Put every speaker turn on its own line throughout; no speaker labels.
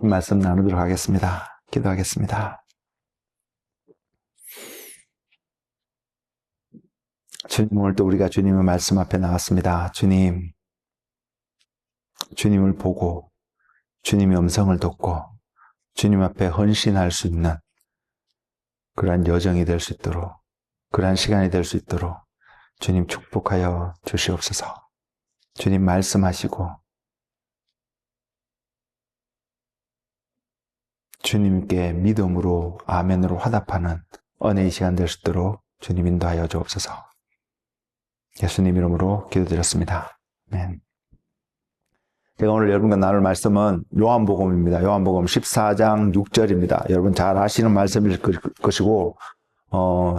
말씀 나누도록 하겠습니다. 기도하겠습니다. 주님, 오늘 또 우리가 주님의 말씀 앞에 나왔습니다. 주님, 주님을 보고 주님의 음성을 듣고 주님 앞에 헌신할 수 있는 그러한 여정이 될 수 있도록, 그러한 시간이 될 수 있도록 주님 축복하여 주시옵소서. 주님 말씀하시고 주님께 믿음으로 아멘으로 화답하는 은혜의 시간 될 수 있도록 주님 인도하여 주옵소서. 예수님 이름으로 기도드렸습니다. 아멘. 제가 오늘 여러분과 나눌 말씀은 요한복음입니다. 요한복음 14장 6절입니다. 여러분 잘 아시는 말씀일 것이고,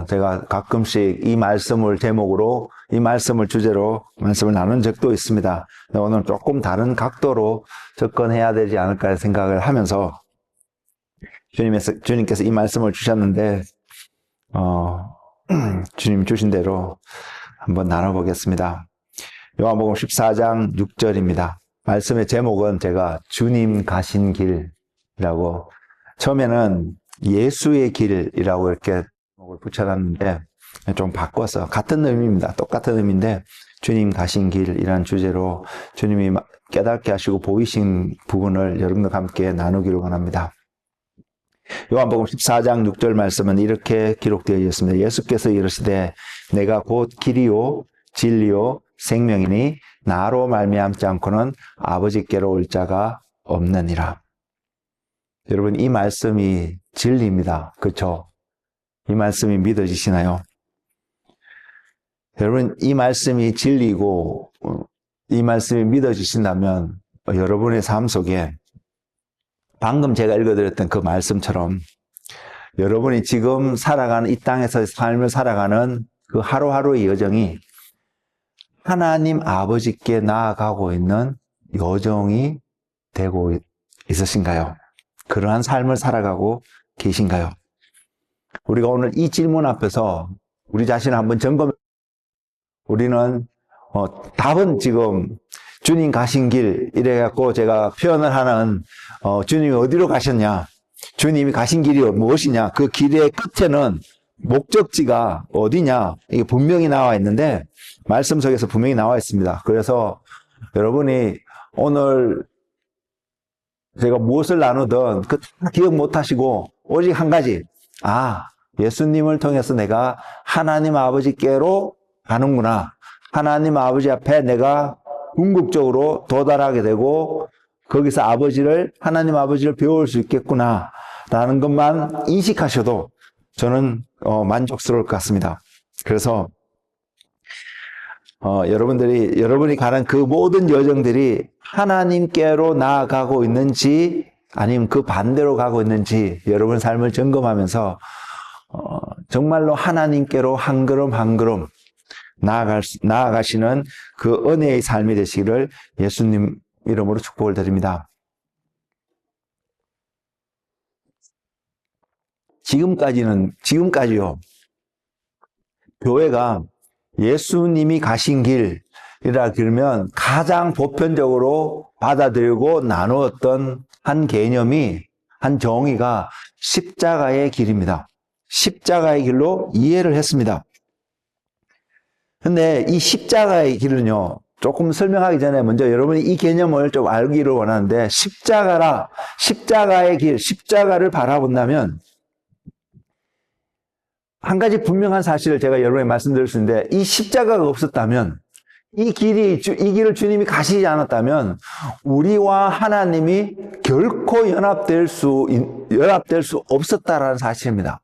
제가 가끔씩 이 말씀을 제목으로, 이 말씀을 주제로 말씀을 나눈 적도 있습니다. 오늘 조금 다른 각도로 접근해야 되지 않을까 생각을 하면서 주님께서 이 말씀을 주셨는데, 주님 주신 대로 한번 나눠보겠습니다. 요한복음 14장 6절입니다. 말씀의 제목은 제가 주님 가신 길이라고, 처음에는 예수의 길이라고 이렇게 제목을 붙여놨는데 좀 바꿔서 같은 의미입니다. 똑같은 의미인데 주님 가신 길이라는 주제로 주님이 깨닫게 하시고 보이신 부분을 여러분과 함께 나누기를 원합니다. 요한복음 14장 6절 말씀은 이렇게 기록되어 있습니다. 예수께서 이르시되 내가 곧 길이요 진리요 생명이니 나로 말미암지 않고는 아버지께로 올 자가 없느니라. 여러분, 이 말씀이 진리입니다. 그렇죠? 이 말씀이 믿어지시나요? 여러분, 이 말씀이 진리고 이 말씀이 믿어지신다면 여러분의 삶 속에 방금 제가 읽어드렸던 그 말씀처럼 여러분이 지금 살아가는 이 땅에서 삶을 살아가는 그 하루하루의 여정이 하나님 아버지께 나아가고 있는 여정이 되고 있으신가요? 그러한 삶을 살아가고 계신가요? 우리가 오늘 이 질문 앞에서 우리 자신을 한번 점검해, 우리는 답은 지금 주님 가신 길 이래갖고 제가 표현을 하는 주님이 어디로 가셨냐, 주님이 가신 길이 무엇이냐, 그 길의 끝에는 목적지가 어디냐, 이게 분명히 나와 있는데 말씀 속에서 분명히 나와 있습니다. 그래서 여러분이 오늘 제가 무엇을 나누든 그 다 기억 못 하시고 오직 한 가지, 예수님을 통해서 내가 하나님 아버지께로 가는구나, 하나님 아버지 앞에 내가 궁극적으로 도달하게 되고 거기서 하나님 아버지를 배울 수 있겠구나 라는 것만 인식하셔도 저는 만족스러울 것 같습니다. 그래서 여러분이 가는 그 모든 여정들이 하나님께로 나아가고 있는지 아니면 그 반대로 가고 있는지 여러분 삶을 점검하면서 정말로 하나님께로 한 걸음 한 걸음 나아가시는 그 은혜의 삶이 되시기를 예수님 이름으로 축복을 드립니다. 지금까지요, 교회가 예수님이 가신 길이라 그러면 가장 보편적으로 받아들이고 나누었던 한 개념이, 한 정의가 십자가의 길입니다. 십자가의 길로 이해를 했습니다. 근데 이 십자가의 길은요, 조금 설명하기 전에 먼저 여러분이 이 개념을 좀 알기를 원하는데, 십자가의 길, 십자가를 바라본다면 한 가지 분명한 사실을 제가 여러분에게 말씀드릴 수 있는데, 이 십자가가 없었다면, 이 길을 주님이 가시지 않았다면 우리와 하나님이 결코 연합될 수 없었다라는 사실입니다.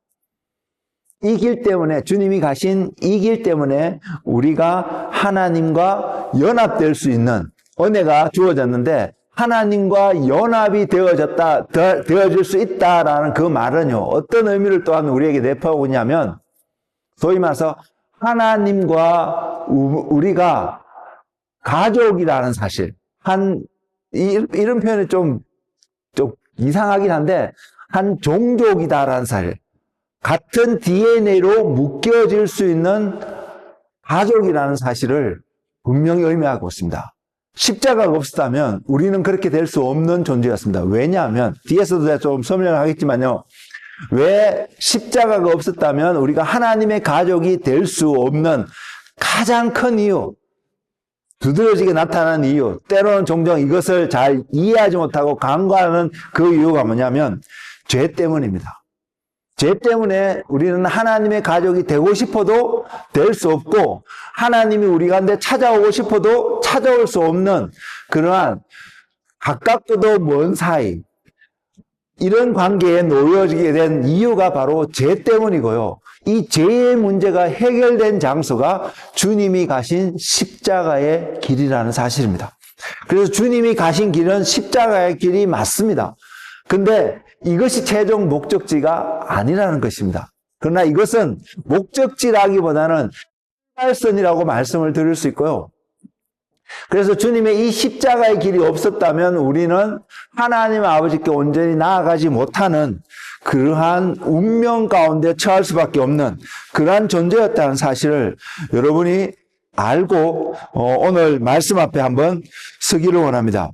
이 길 때문에, 주님이 가신 이 길 때문에 우리가 하나님과 연합될 수 있는 은혜가 주어졌는데, 하나님과 연합이 되어질 수 있다라는 그 말은요, 어떤 의미를 또한 우리에게 내포하고 있냐면, 소위 말해서 하나님과 우리가 가족이라는 사실, 이런 표현이 좀 이상하긴 한데, 한 종족이다라는 사실, 같은 DNA로 묶여질 수 있는 가족이라는 사실을 분명히 의미하고 있습니다. 십자가가 없었다면 우리는 그렇게 될 수 없는 존재였습니다. 왜냐하면 뒤에서도 제가 좀 설명을 하겠지만요. 왜 십자가가 없었다면 우리가 하나님의 가족이 될 수 없는 가장 큰 이유, 두드러지게 나타나는 이유, 때로는 종종 이것을 잘 이해하지 못하고 간과하는 그 이유가 뭐냐면 죄 때문입니다. 죄 때문에 우리는 하나님의 가족이 되고 싶어도 될 수 없고, 하나님이 우리 가운데 찾아오고 싶어도 찾아올 수 없는 그러한 가깝고도 먼 사이, 이런 관계에 놓여지게 된 이유가 바로 죄 때문이고요. 이 죄의 문제가 해결된 장소가 주님이 가신 십자가의 길이라는 사실입니다. 그래서 주님이 가신 길은 십자가의 길이 맞습니다. 근데 이것이 최종 목적지가 아니라는 것입니다. 그러나 이것은 목적지라기보다는 출발선이라고 말씀을 드릴 수 있고요. 그래서 주님의 이 십자가의 길이 없었다면 우리는 하나님 아버지께 온전히 나아가지 못하는 그러한 운명 가운데 처할 수밖에 없는 그러한 존재였다는 사실을 여러분이 알고 오늘 말씀 앞에 한번 서기를 원합니다.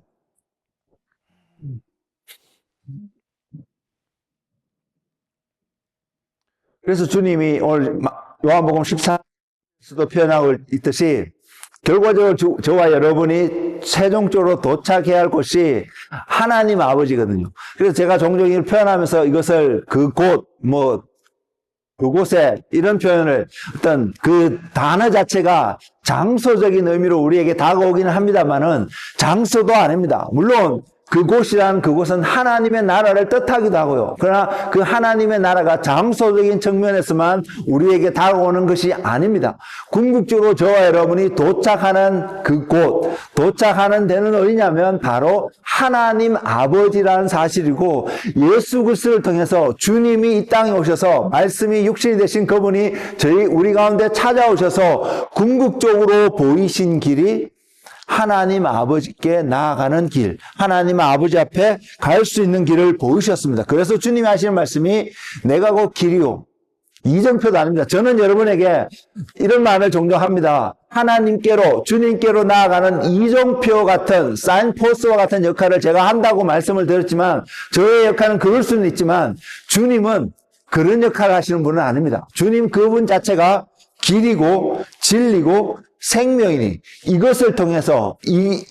그래서 주님이 오늘 요한복음 14에서도 표현하고 있듯이 결과적으로 저와 여러분이 최종적으로 도착해야 할 곳이 하나님 아버지거든요. 그래서 제가 종종 이걸 표현하면서 이것을 그곳에 이런 표현을 어떤 그 단어 자체가 장소적인 의미로 우리에게 다가오기는 합니다만은 장소도 아닙니다. 물론 그곳이란 그곳은 하나님의 나라를 뜻하기도 하고요. 그러나 그 하나님의 나라가 장소적인 측면에서만 우리에게 다가오는 것이 아닙니다. 궁극적으로 저와 여러분이 도착하는 그곳, 도착하는 데는 어디냐면 바로 하나님 아버지라는 사실이고, 예수 그리스도를 통해서 주님이 이 땅에 오셔서 말씀이 육신이 되신 그분이 우리 가운데 찾아오셔서 궁극적으로 보이신 길이 하나님 아버지께 나아가는 길, 하나님 아버지 앞에 갈 수 있는 길을 보이셨습니다. 그래서 주님이 하시는 말씀이 내가 곧 길이요, 이정표도 아닙니다. 저는 여러분에게 이런 말을 종종 합니다. 하나님께로, 주님께로 나아가는 이정표 같은 사인포스와 같은 역할을 제가 한다고 말씀을 드렸지만, 저의 역할은 그럴 수는 있지만 주님은 그런 역할을 하시는 분은 아닙니다. 주님 그분 자체가 길이고 진리고 생명이니, 이것을 통해서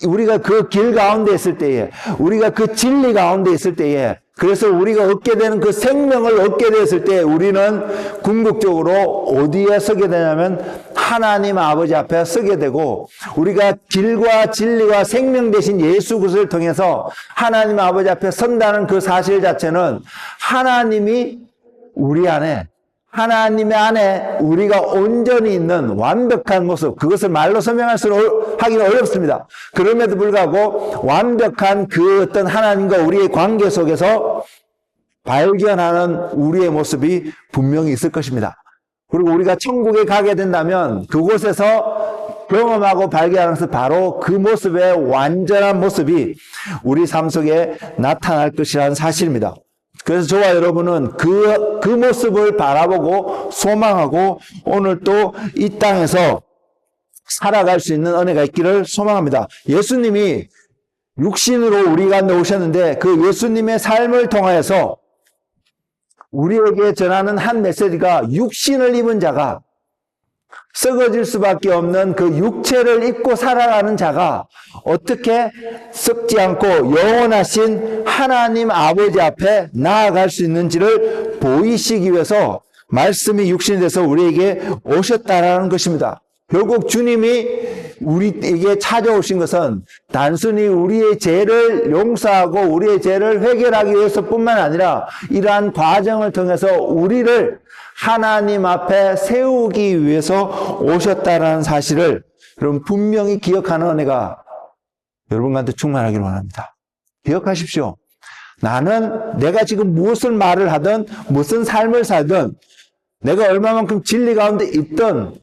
우리가 그 길 가운데 있을 때에, 우리가 그 진리 가운데 있을 때에, 그래서 우리가 얻게 되는 그 생명을 얻게 되었을 때 우리는 궁극적으로 어디에 서게 되냐면 하나님 아버지 앞에 서게 되고, 우리가 길과 진리와 생명 되신 예수 그리스도를 통해서 하나님 아버지 앞에 선다는 그 사실 자체는 하나님이 우리 안에, 하나님의 안에 우리가 온전히 있는 완벽한 모습, 그것을 말로 하기는 어렵습니다. 그럼에도 불구하고 완벽한 그 어떤 하나님과 우리의 관계 속에서 발견하는 우리의 모습이 분명히 있을 것입니다. 그리고 우리가 천국에 가게 된다면 그곳에서 경험하고 발견하는 것은 바로 그 모습의 완전한 모습이 우리 삶 속에 나타날 것이라는 사실입니다. 그래서 저와 여러분은 그 모습을 바라보고 소망하고 오늘 또 이 땅에서 살아갈 수 있는 은혜가 있기를 소망합니다. 예수님이 육신으로 우리 가운데 오셨는데 그 예수님의 삶을 통하여서 우리에게 전하는 한 메시지가, 육신을 입은 자가, 썩어질 수밖에 없는 그 육체를 입고 살아가는 자가 어떻게 썩지 않고 영원하신 하나님 아버지 앞에 나아갈 수 있는지를 보이시기 위해서 말씀이 육신이 돼서 우리에게 오셨다라는 것입니다. 결국 주님이 우리에게 찾아오신 것은 단순히 우리의 죄를 용서하고 우리의 죄를 해결하기 위해서뿐만 아니라 이러한 과정을 통해서 우리를 하나님 앞에 세우기 위해서 오셨다라는 사실을 여러분 분명히 기억하는 은혜가 여러분한테 충만하기를 원합니다. 기억하십시오. 나는 내가 지금 무엇을 말을 하든 무슨 삶을 살든 내가 얼마만큼 진리 가운데 있든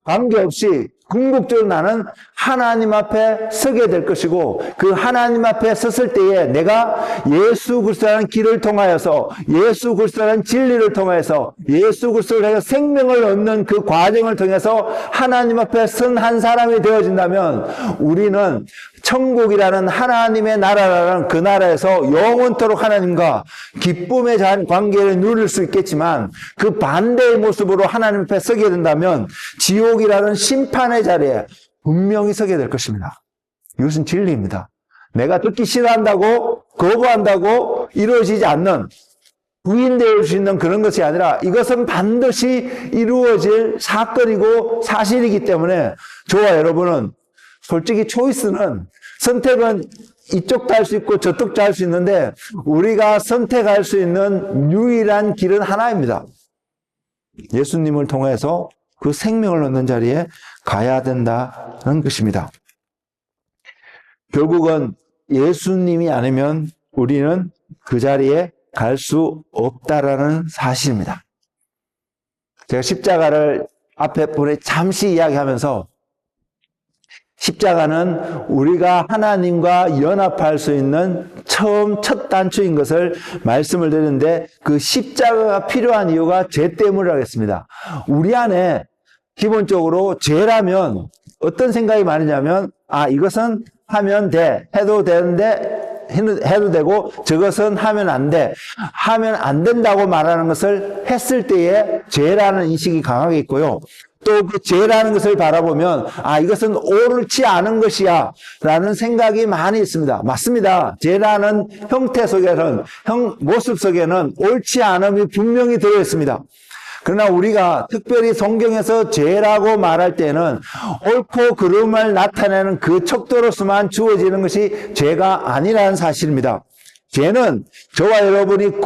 관계없이 궁극적으로 나는 하나님 앞에 서게 될 것이고, 그 하나님 앞에 섰을 때에 내가 예수 그리스도라는 길을 통하여서, 예수 그리스도라는 진리를 통해서, 예수 그리스도를 통해서 생명을 얻는 그 과정을 통해서 하나님 앞에 선 한 사람이 되어진다면, 우리는 천국이라는 하나님의 나라라는 그 나라에서 영원토록 하나님과 기쁨의 관계를 누릴 수 있겠지만, 그 반대의 모습으로 하나님 앞에 서게 된다면 지옥이라는 심판의 자리에 분명히 서게 될 것입니다. 이것은 진리입니다. 내가 듣기 싫어한다고, 거부한다고 이루어지지 않는, 부인될 수 있는 그런 것이 아니라 이것은 반드시 이루어질 사건이고 사실이기 때문에, 저와 여러분은 솔직히 선택은 이쪽도 할 수 있고 저쪽도 할 수 있는데, 우리가 선택할 수 있는 유일한 길은 하나입니다. 예수님을 통해서 그 생명을 얻는 자리에 가야 된다는 것입니다. 결국은 예수님이 아니면 우리는 그 자리에 갈 수 없다라는 사실입니다. 제가 십자가를 앞에 분에 잠시 이야기하면서, 십자가는 우리가 하나님과 연합할 수 있는 첫 단추인 것을 말씀을 드렸는데, 그 십자가가 필요한 이유가 죄 때문이라고 했습니다. 우리 안에 기본적으로 죄라면 어떤 생각이 많으냐면, 이것은 하면 돼, 해도 되는데 해도 되고, 저것은 하면 안 돼, 하면 안 된다고 말하는 것을 했을 때에 죄라는 인식이 강하게 있고요. 또 그 죄라는 것을 바라보면 이것은 옳지 않은 것이야 라는 생각이 많이 있습니다. 맞습니다. 죄라는 형태 속에는, 모습 속에는 옳지 않음이 분명히 들어있습니다. 그러나 우리가 특별히 성경에서 죄라고 말할 때는 옳고 그름을 나타내는 그 척도로서만 주어지는 것이 죄가 아니라는 사실입니다. 죄는 저와 여러분이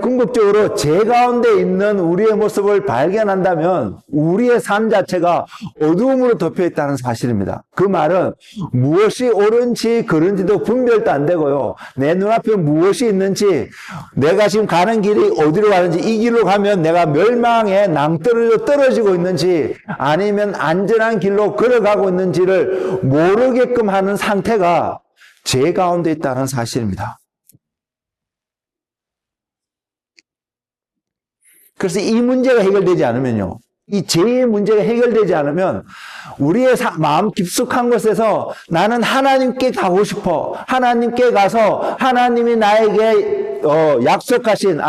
궁극적으로 죄 가운데 있는 우리의 모습을 발견한다면 우리의 삶 자체가 어두움으로 덮여 있다는 사실입니다. 그 말은 무엇이 옳은지 그른지도 분별도 안 되고요. 내 눈앞에 무엇이 있는지, 내가 지금 가는 길이 어디로 가는지, 이 길로 가면 내가 멸망에 낭떠러지로 떨어지고 있는지 아니면 안전한 길로 걸어가고 있는지를 모르게끔 하는 상태가 죄 가운데 있다는 사실입니다. 그래서 이 문제가 해결되지 않으면요, 이 죄의 문제가 해결되지 않으면 우리의 마음 깊숙한 곳에서 나는 하나님께 가고 싶어, 하나님께 가서 하나님이 나에게 약속하신,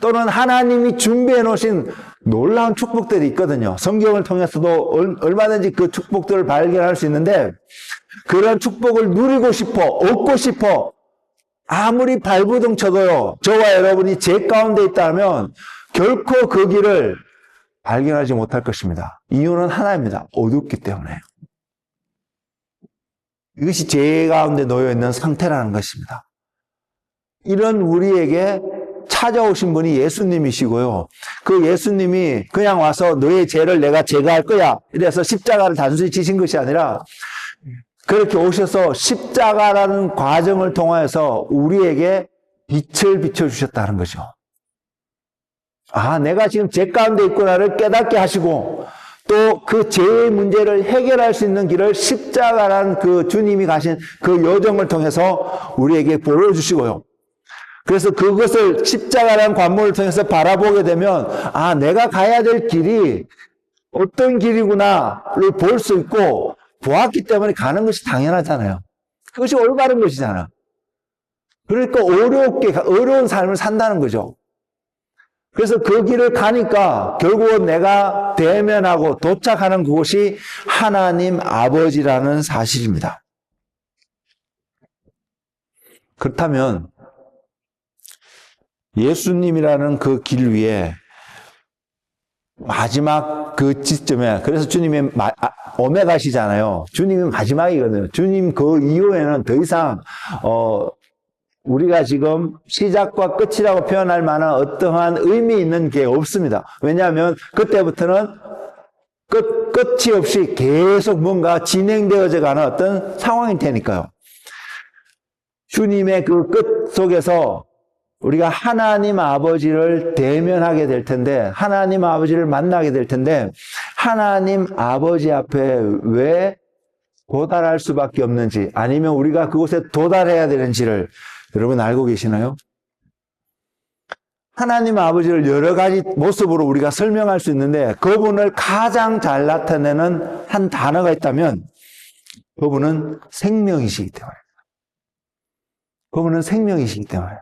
또는 하나님이 준비해 놓으신 놀라운 축복들이 있거든요. 성경을 통해서도 얼마든지 그 축복들을 발견할 수 있는데, 그런 축복을 누리고 싶어, 얻고 싶어, 아무리 발부둥 쳐도요, 저와 여러분이 죄 가운데 있다면 결코 그 길을 발견하지 못할 것입니다. 이유는 하나입니다. 어둡기 때문에. 이것이 죄 가운데 놓여 있는 상태라는 것입니다. 이런 우리에게 찾아오신 분이 예수님이시고요. 그 예수님이 그냥 와서 너의 죄를 내가 제거할 거야, 이래서 십자가를 단순히 지신 것이 아니라, 그렇게 오셔서 십자가라는 과정을 통해서 우리에게 빛을 비춰주셨다는 거죠. 내가 지금 죄 가운데 있구나를 깨닫게 하시고, 또 그 죄의 문제를 해결할 수 있는 길을 십자가라는 그 주님이 가신 그 여정을 통해서 우리에게 보여주시고요. 그래서 그것을 십자가라는 관문을 통해서 바라보게 되면, 내가 가야 될 길이 어떤 길이구나를 볼 수 있고, 보았기 때문에 가는 것이 당연하잖아요. 그것이 올바른 것이잖아. 그러니까 어려운 삶을 산다는 거죠. 그래서 그 길을 가니까 결국은 내가 대면하고 도착하는 그곳이 하나님 아버지라는 사실입니다. 그렇다면 예수님이라는 그 길 위에 마지막 그 지점에, 그래서 주님이 오메가시잖아요. 주님이 마지막이거든요. 주님 그 이후에는 더 이상 우리가 지금 시작과 끝이라고 표현할 만한 어떠한 의미 있는 게 없습니다. 왜냐하면 그때부터는 끝이 없이 계속 뭔가 진행되어져 가는 어떤 상황이 되니까요. 주님의 그 끝 속에서 우리가 하나님 아버지를 대면하게 될 텐데, 하나님 아버지를 만나게 될 텐데, 하나님 아버지 앞에 왜 도달할 수밖에 없는지, 아니면 우리가 그곳에 도달해야 되는지를 여러분 알고 계시나요? 하나님 아버지를 여러 가지 모습으로 우리가 설명할 수 있는데, 그분을 가장 잘 나타내는 한 단어가 있다면 그분은 생명이시기 때문에. 그분은 생명이시기 때문에.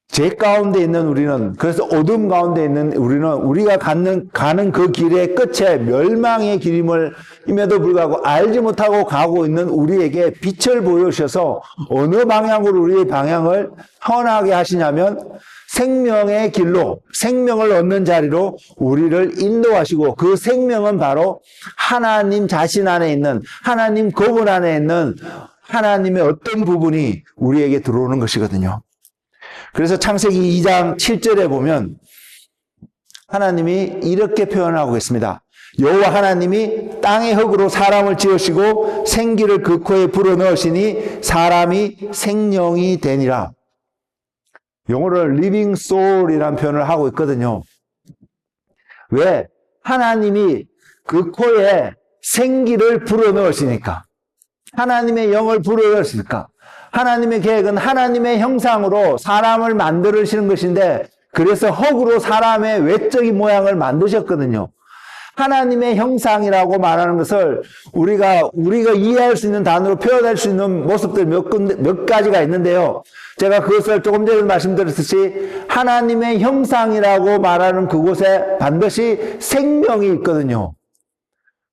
죄 가운데 있는 우리는, 그래서 어둠 가운데 있는 우리는 우리가 가는 그 길의 끝에 멸망의 길임에도 불구하고 알지 못하고 가고 있는 우리에게 빛을 보여주셔서 어느 방향으로 우리의 방향을 편하게 하시냐면 생명의 길로, 생명을 얻는 자리로 우리를 인도하시고, 그 생명은 바로 하나님 자신 안에 있는, 하나님 그분 안에 있는 하나님의 어떤 부분이 우리에게 들어오는 것이거든요. 그래서 창세기 2장 7절에 보면 하나님이 이렇게 표현하고 있습니다. 여호와 하나님이 땅의 흙으로 사람을 지으시고 생기를 그 코에 불어넣으시니 사람이 생명이 되니라. 영어로 living soul이라는 표현을 하고 있거든요. 왜? 하나님이 그 코에 생기를 불어넣으시니까. 하나님의 영을 불어넣으시니까. 하나님의 계획은 하나님의 형상으로 사람을 만드시는 것인데, 그래서 흙으로 사람의 외적인 모양을 만드셨거든요. 하나님의 형상이라고 말하는 것을 우리가 이해할 수 있는 단어로 표현할 수 있는 모습들 몇 가지가 있는데요. 제가 그것을 조금 전에 말씀드렸듯이 하나님의 형상이라고 말하는 그곳에 반드시 생명이 있거든요.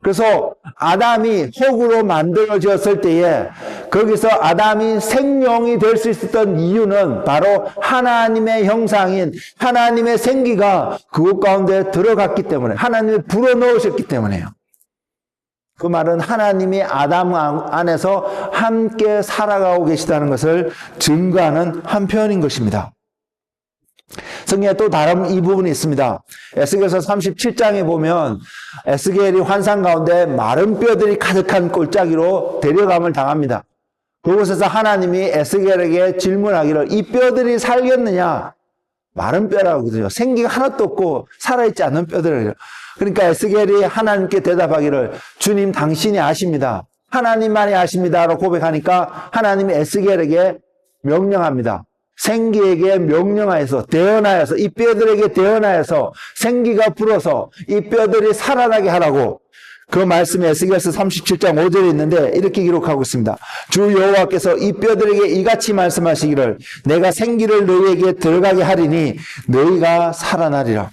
그래서 아담이 흙으로 만들어졌을 때에 거기서 아담이 생명이 될 수 있었던 이유는 바로 하나님의 형상인 하나님의 생기가 그곳 가운데 들어갔기 때문에, 하나님이 불어넣으셨기 때문에요. 그 말은 하나님이 아담 안에서 함께 살아가고 계시다는 것을 증거하는 한 표현인 것입니다. 성경에 또 다른 이 부분이 있습니다. 에스겔서 37장에 보면 에스겔이 환상 가운데 마른 뼈들이 가득한 골짜기로 데려감을 당합니다. 그곳에서 하나님이 에스겔에게 질문하기를, 이 뼈들이 살겠느냐? 마른 뼈라고 그러죠. 생기가 하나도 없고 살아있지 않는 뼈들이에요. 그러니까 에스겔이 하나님께 대답하기를, 주님 당신이 아십니다. 하나님만이 아십니다라고 고백하니까 하나님이 에스겔에게 명령합니다. 생기에게 명령하여서, 대언하여서, 이 뼈들에게 대언하여서 생기가 불어서 이 뼈들이 살아나게 하라고. 그 말씀이 에스겔서 37장 5절에 있는데 이렇게 기록하고 있습니다. 주 여호와께서 이 뼈들에게 이같이 말씀하시기를, 내가 생기를 너희에게 들어가게 하리니 너희가 살아나리라.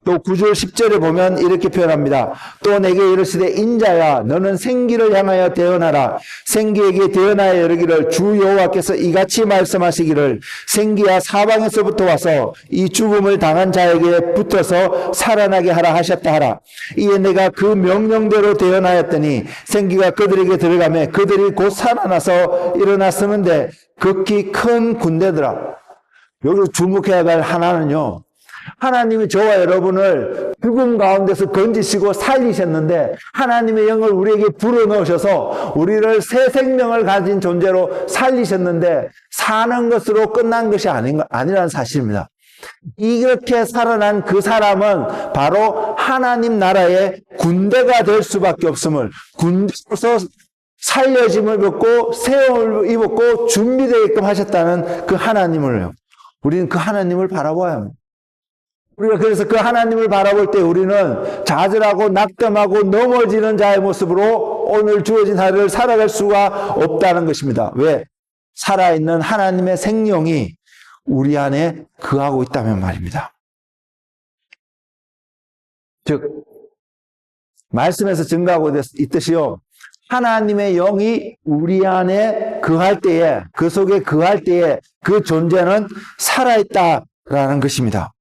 또 9절 10절에 보면 이렇게 표현합니다. 또 내게 이르시되, 인자야 너는 생기를 향하여 대언하라. 생기에게 대언하여 이르기를, 주 여호와께서 이같이 말씀하시기를, 생기야 사방에서부터 와서 이 죽음을 당한 자에게 붙어서 살아나게 하라 하셨다 하라. 이에 내가 그 명령대로 대언하였더니 생기가 그들에게 들어가매 그들이 곧 살아나서 일어났으는데 극히 큰 군대더라. 여기서 주목해야 할 하나는요, 하나님이 저와 여러분을 죽음 가운데서 건지시고 살리셨는데, 하나님의 영을 우리에게 불어넣으셔서 우리를 새 생명을 가진 존재로 살리셨는데, 사는 것으로 끝난 것이 아니라는 사실입니다. 이렇게 살아난 그 사람은 바로 하나님 나라의 군대가 될 수밖에 없음을, 군대로서 살려짐을 받고 세움을 입었고 준비되게끔 하셨다는 그 하나님을요, 우리는 그 하나님을 바라봐야 합니다. 우리가 그래서 그 하나님을 바라볼 때 우리는 좌절하고 낙담하고 넘어지는 자의 모습으로 오늘 주어진 하루를 살아갈 수가 없다는 것입니다. 왜? 살아있는 하나님의 생명이 우리 안에 거하고 있다면 말입니다. 즉, 말씀에서 증거하고 있듯이요, 하나님의 영이 우리 안에 거할 때에, 그 속에 거할 때에 그 존재는 살아있다라는 것입니다.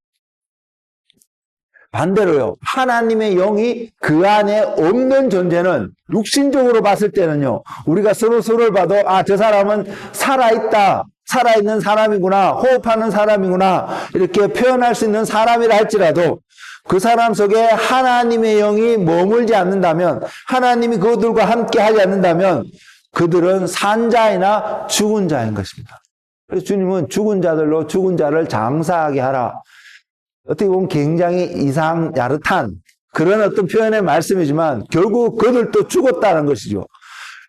반대로요, 하나님의 영이 그 안에 없는 존재는 육신적으로 봤을 때는요, 우리가 서로를 봐도 저 사람은 살아있다, 살아있는 사람이구나, 호흡하는 사람이구나 이렇게 표현할 수 있는 사람이라 할지라도 그 사람 속에 하나님의 영이 머물지 않는다면, 하나님이 그들과 함께 하지 않는다면 그들은 산 자이나 죽은 자인 것입니다. 그래서 주님은 죽은 자들로 죽은 자를 장사하게 하라. 어떻게 보면 굉장히 이상 야릇한 그런 어떤 표현의 말씀이지만 결국 그들도 죽었다는 것이죠.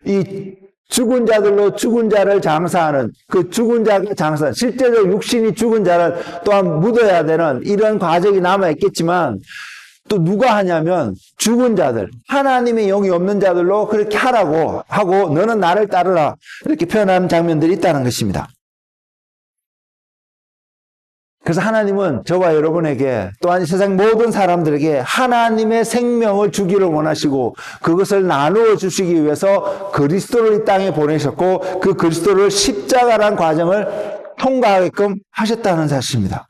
이 죽은 자들로 죽은 자를 장사하는 그 죽은 자가 장사, 실제로 육신이 죽은 자를 또한 묻어야 되는 이런 과정이 남아있겠지만 또 누가 하냐면 죽은 자들, 하나님의 영이 없는 자들로 그렇게 하라고 하고 너는 나를 따르라 이렇게 표현하는 장면들이 있다는 것입니다. 그래서 하나님은 저와 여러분에게 또한 세상 모든 사람들에게 하나님의 생명을 주기를 원하시고 그것을 나누어 주시기 위해서 그리스도를 이 땅에 보내셨고 그 그리스도를 십자가라는 과정을 통과하게끔 하셨다는 사실입니다.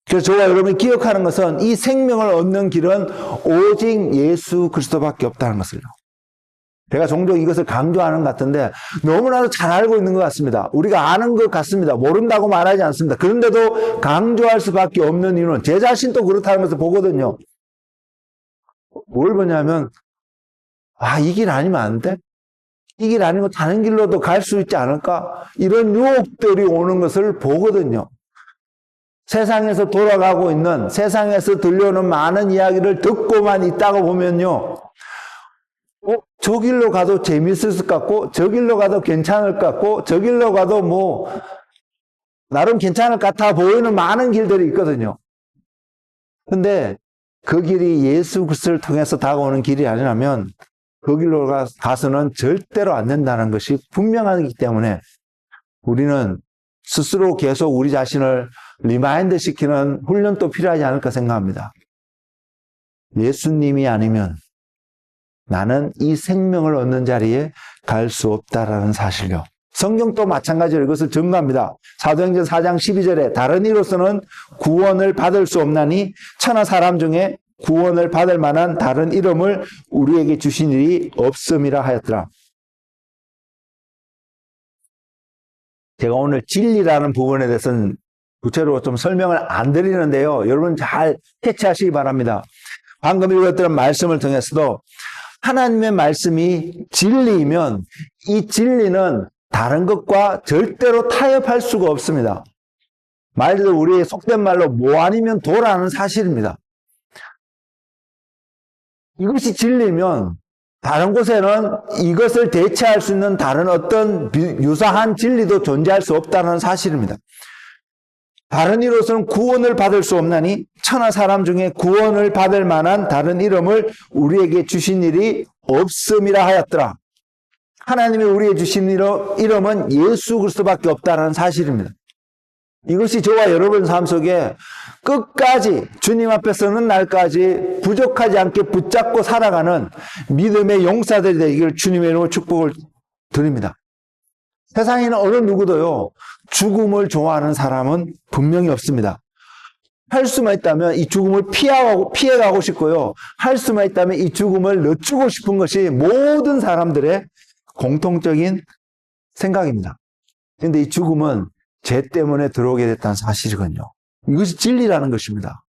그래서 저와 여러분이 기억하는 것은 이 생명을 얻는 길은 오직 예수 그리스도밖에 없다는 것을요. 제가 종종 이것을 강조하는 것 같은데 너무나도 잘 알고 있는 것 같습니다. 우리가 아는 것 같습니다. 모른다고 말하지 않습니다. 그런데도 강조할 수밖에 없는 이유는 제 자신도 그렇다는 것을 보거든요. 뭘 보냐면 이 길 아니면 안 돼? 이 길 아니면 다른 길로도 갈 수 있지 않을까? 이런 유혹들이 오는 것을 보거든요. 세상에서 돌아가고 있는 세상에서 들려오는 많은 이야기를 듣고만 있다가 보면요. 저 길로 가도 재미있을 것 같고 저 길로 가도 괜찮을 것 같고 저 길로 가도 나름 괜찮을 것 같아 보이는 많은 길들이 있거든요. 근데 그 길이 예수 그리스도를 통해서 다가오는 길이 아니라면 그 길로 가서는 절대로 안 된다는 것이 분명하기 때문에 우리는 스스로 계속 우리 자신을 리마인드 시키는 훈련도 필요하지 않을까 생각합니다. 예수님이 아니면 나는 이 생명을 얻는 자리에 갈 수 없다라는 사실요. 성경도 마찬가지로 이것을 증거합니다. 사도행전 4장 12절에 다른 이로서는 구원을 받을 수 없나니 천하 사람 중에 구원을 받을 만한 다른 이름을 우리에게 주신 일이 없음이라 하였더라. 제가 오늘 진리라는 부분에 대해서는 구체로 좀 설명을 안 드리는데요. 여러분 잘 캐치하시기 바랍니다. 방금 읽었던 말씀을 통해서도 하나님의 말씀이 진리이면 이 진리는 다른 것과 절대로 타협할 수가 없습니다. 말 그대로 우리의 속된 말로 뭐 아니면 도라는 사실입니다. 이것이 진리면 다른 곳에는 이것을 대체할 수 있는 다른 어떤 유사한 진리도 존재할 수 없다는 사실입니다. 다른 이로서는 구원을 받을 수 없나니 천하 사람 중에 구원을 받을 만한 다른 이름을 우리에게 주신 일이 없음이라 하였더라. 하나님이 우리에게 주신 이름은 예수 그리스도밖에 없다는 사실입니다. 이것이 저와 여러분 삶 속에 끝까지 주님 앞에 서는 날까지 부족하지 않게 붙잡고 살아가는 믿음의 용사들이 되기를 주님의 이름으로 축복을 드립니다. 세상에는 어느 누구도요, 죽음을 좋아하는 사람은 분명히 없습니다. 할 수만 있다면 이 죽음을 피해가고 싶고요. 할 수만 있다면 이 죽음을 늦추고 싶은 것이 모든 사람들의 공통적인 생각입니다. 그런데 이 죽음은 죄 때문에 들어오게 됐다는 사실이거든요. 이것이 진리라는 것입니다.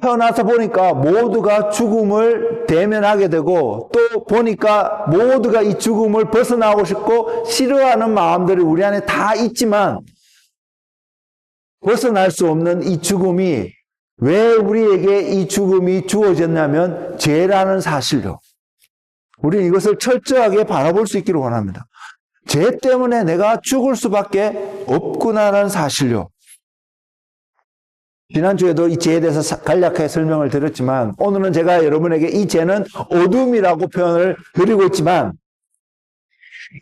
태어나서 보니까 모두가 죽음을 대면하게 되고 또 보니까 모두가 이 죽음을 벗어나고 싶고 싫어하는 마음들이 우리 안에 다 있지만 벗어날 수 없는 이 죽음이 왜 우리에게 이 죽음이 주어졌냐면 죄라는 사실로 우리는 이것을 철저하게 바라볼 수 있기를 원합니다. 죄 때문에 내가 죽을 수밖에 없구나라는 사실요. 지난주에도 이 죄에 대해서 간략하게 설명을 드렸지만 오늘은 제가 여러분에게 이 죄는 어둠이라고 표현을 드리고 있지만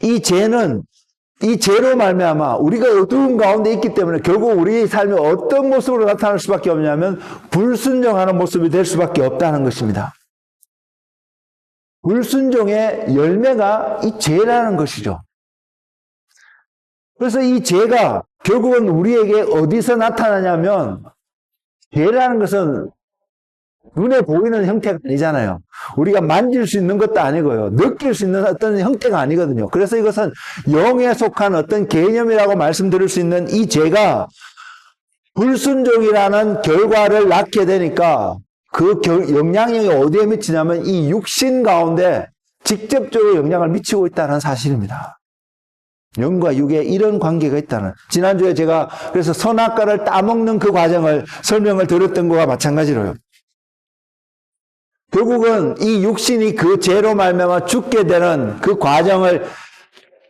이 죄는 이 죄로 말미암아 우리가 어두운 가운데 있기 때문에 결국 우리의 삶이 어떤 모습으로 나타날 수밖에 없냐면 불순종하는 모습이 될 수밖에 없다는 것입니다. 불순종의 열매가 이 죄라는 것이죠. 그래서 이 죄가 결국은 우리에게 어디서 나타나냐면 죄라는 것은 눈에 보이는 형태가 아니잖아요. 우리가 만질 수 있는 것도 아니고요. 느낄 수 있는 어떤 형태가 아니거든요. 그래서 이것은 영에 속한 어떤 개념이라고 말씀드릴 수 있는 이 죄가 불순종이라는 결과를 낳게 되니까 그 영향력이 어디에 미치냐면 이 육신 가운데 직접적으로 영향을 미치고 있다는 사실입니다. 영과 육의 이런 관계가 있다는. 지난주에 제가 그래서 선악과를 따먹는 그 과정을 설명을 드렸던 거와 마찬가지로요. 결국은 이 육신이 그 죄로 말미암아 죽게 되는 그 과정을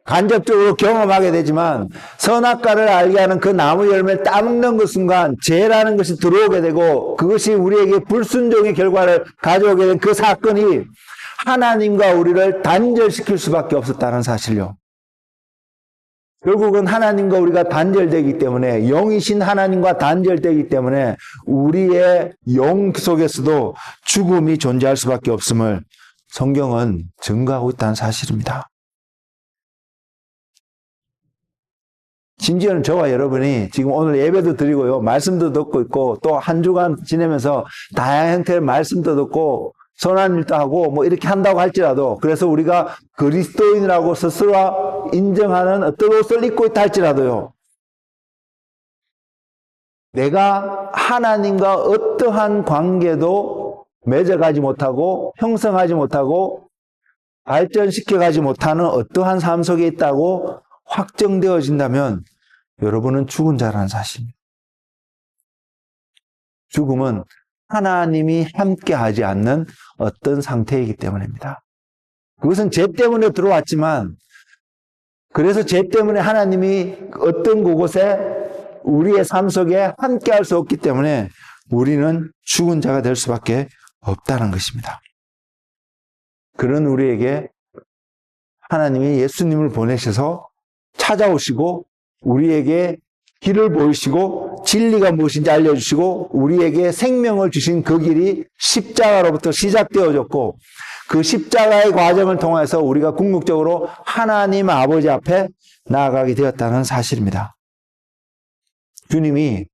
간접적으로 경험하게 되지만 선악과를 알게 하는 그 나무 열매를 따먹는 그 순간 죄라는 것이 들어오게 되고 그것이 우리에게 불순종의 결과를 가져오게 된 그 사건이 하나님과 우리를 단절시킬 수밖에 없었다는 사실요. 결국은 하나님과 우리가 단절되기 때문에 영이신 하나님과 단절되기 때문에 우리의 영 속에서도 죽음이 존재할 수밖에 없음을 성경은 증거하고 있다는 사실입니다. 심지어는 저와 여러분이 지금 오늘 예배도 드리고요. 말씀도 듣고 있고 또 한 주간 지내면서 다양한 형태의 말씀도 듣고 선한 일도 하고 뭐 이렇게 한다고 할지라도 그래서 우리가 그리스도인이라고 스스로 인정하는 어떤 옷을 입고 있다 할지라도요. 내가 하나님과 어떠한 관계도 맺어가지 못하고 형성하지 못하고 발전시켜가지 못하는 어떠한 삶 속에 있다고 확정되어진다면 여러분은 죽은 자라는 사실입니다. 죽음은 하나님이 함께하지 않는 어떤 상태이기 때문입니다. 그것은 죄 때문에 들어왔지만 그래서 죄 때문에 하나님이 어떤 그곳에 우리의 삶 속에 함께할 수 없기 때문에 우리는 죽은 자가 될 수밖에 없다는 것입니다. 그런 우리에게 하나님이 예수님을 보내셔서 찾아오시고 우리에게 길을 보이시고 진리가 무엇인지 알려주시고 우리에게 생명을 주신 그 길이 십자가로부터 시작되어졌고 그 십자가의 과정을 통해서 우리가 궁극적으로 하나님 아버지 앞에 나아가게 되었다는 사실입니다. 주님이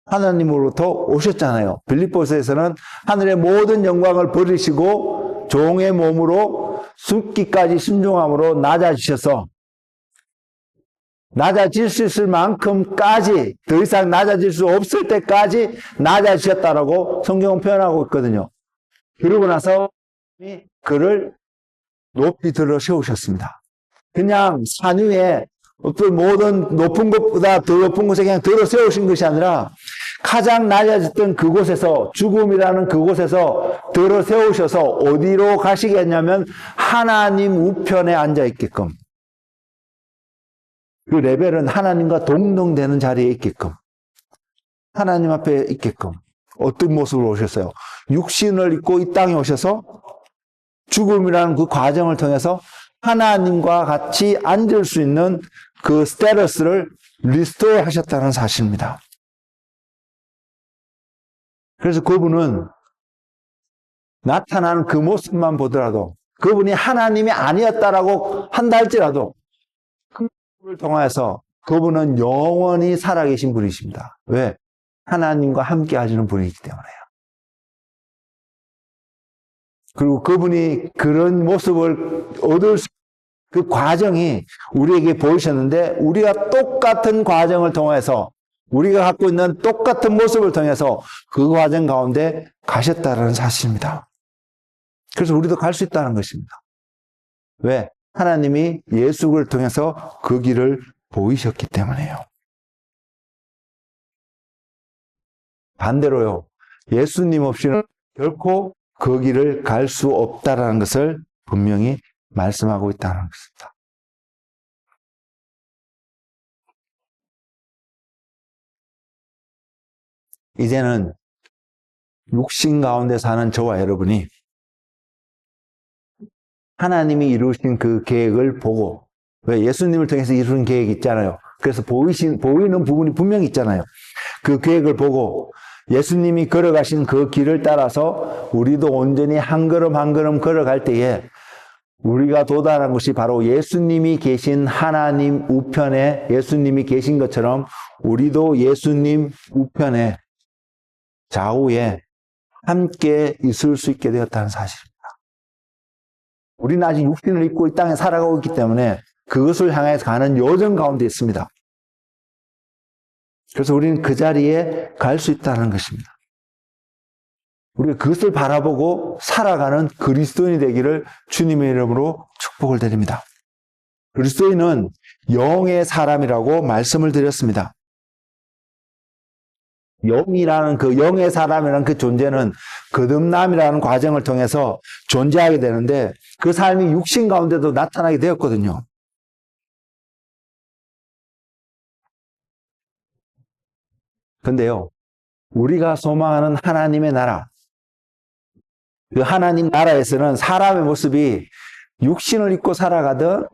하나님으로부터 오셨잖아요. 빌립보서에서는 하늘의 모든 영광을 버리시고 종의 몸으로 죽기까지 순종함으로 낮아지셔서 낮아질 수 있을 만큼까지 더 이상 낮아질 수 없을 때까지 낮아지셨다라고 성경은 표현하고 있거든요. 그러고 나서 그를 높이 들어 세우셨습니다. 그냥 산 위에 어떤 모든 높은 것보다 더 높은 곳에 그냥 들어 세우신 것이 아니라 가장 낮아졌던 그곳에서 죽음이라는 그곳에서 들어 세우셔서 어디로 가시겠냐면 하나님 우편에 앉아 있게끔 그 레벨은 하나님과 동등되는 자리에 있게끔 하나님 앞에 있게끔 어떤 모습으로 오셨어요? 육신을 입고 이 땅에 오셔서 죽음이라는 그 과정을 통해서 하나님과 같이 앉을 수 있는 그 스테러스를 리스토어 하셨다는 사실입니다. 그래서 그분은 나타나는 그 모습만 보더라도 그분이 하나님이 아니었다라고 한다 할지라도 그 모습을 통해서 그분은 영원히 살아계신 분이십니다. 왜? 하나님과 함께 하시는 분이기 때문에요. 그리고 그분이 그런 모습을 얻을 그 과정이 우리에게 보이셨는데 우리가 똑같은 과정을 통해서 우리가 갖고 있는 똑같은 모습을 통해서 그 과정 가운데 가셨다는 사실입니다. 그래서 우리도 갈 수 있다는 것입니다. 왜? 하나님이 예수를 통해서 그 길을 보이셨기 때문에요. 반대로요. 예수님 없이는 결코 그 길을 갈 수 없다는 것을 분명히 말씀하고 있다는 것입니다. 이제는 육신 가운데 사는 저와 여러분이 하나님이 이루신 그 계획을 보고, 왜 예수님을 통해서 이루는 계획이 있잖아요. 그래서 보이는 부분이 분명히 있잖아요. 그 계획을 보고 예수님이 걸어가신 그 길을 따라서 우리도 온전히 한 걸음 한 걸음 걸어갈 때에 우리가 도달한 것이 바로 예수님이 계신 하나님 우편에 예수님이 계신 것처럼 우리도 예수님 우편에 좌우에 함께 있을 수 있게 되었다는 사실입니다. 우리는 아직 육신을 입고 이 땅에 살아가고 있기 때문에 그것을 향해서 가는 여정 가운데 있습니다. 그래서 우리는 그 자리에 갈 수 있다는 것입니다. 우리가 그것을 바라보고 살아가는 그리스도인이 되기를 주님의 이름으로 축복을 드립니다. 그리스도인은 영의 사람이라고 말씀을 드렸습니다. 영이라는 그 영의 사람이라는 그 존재는 거듭남이라는 과정을 통해서 존재하게 되는데 그 삶이 육신 가운데도 나타나게 되었거든요. 근데요, 우리가 소망하는 하나님의 나라, 그 하나님 나라에서는 사람의 모습이 육신을 입고 살아가든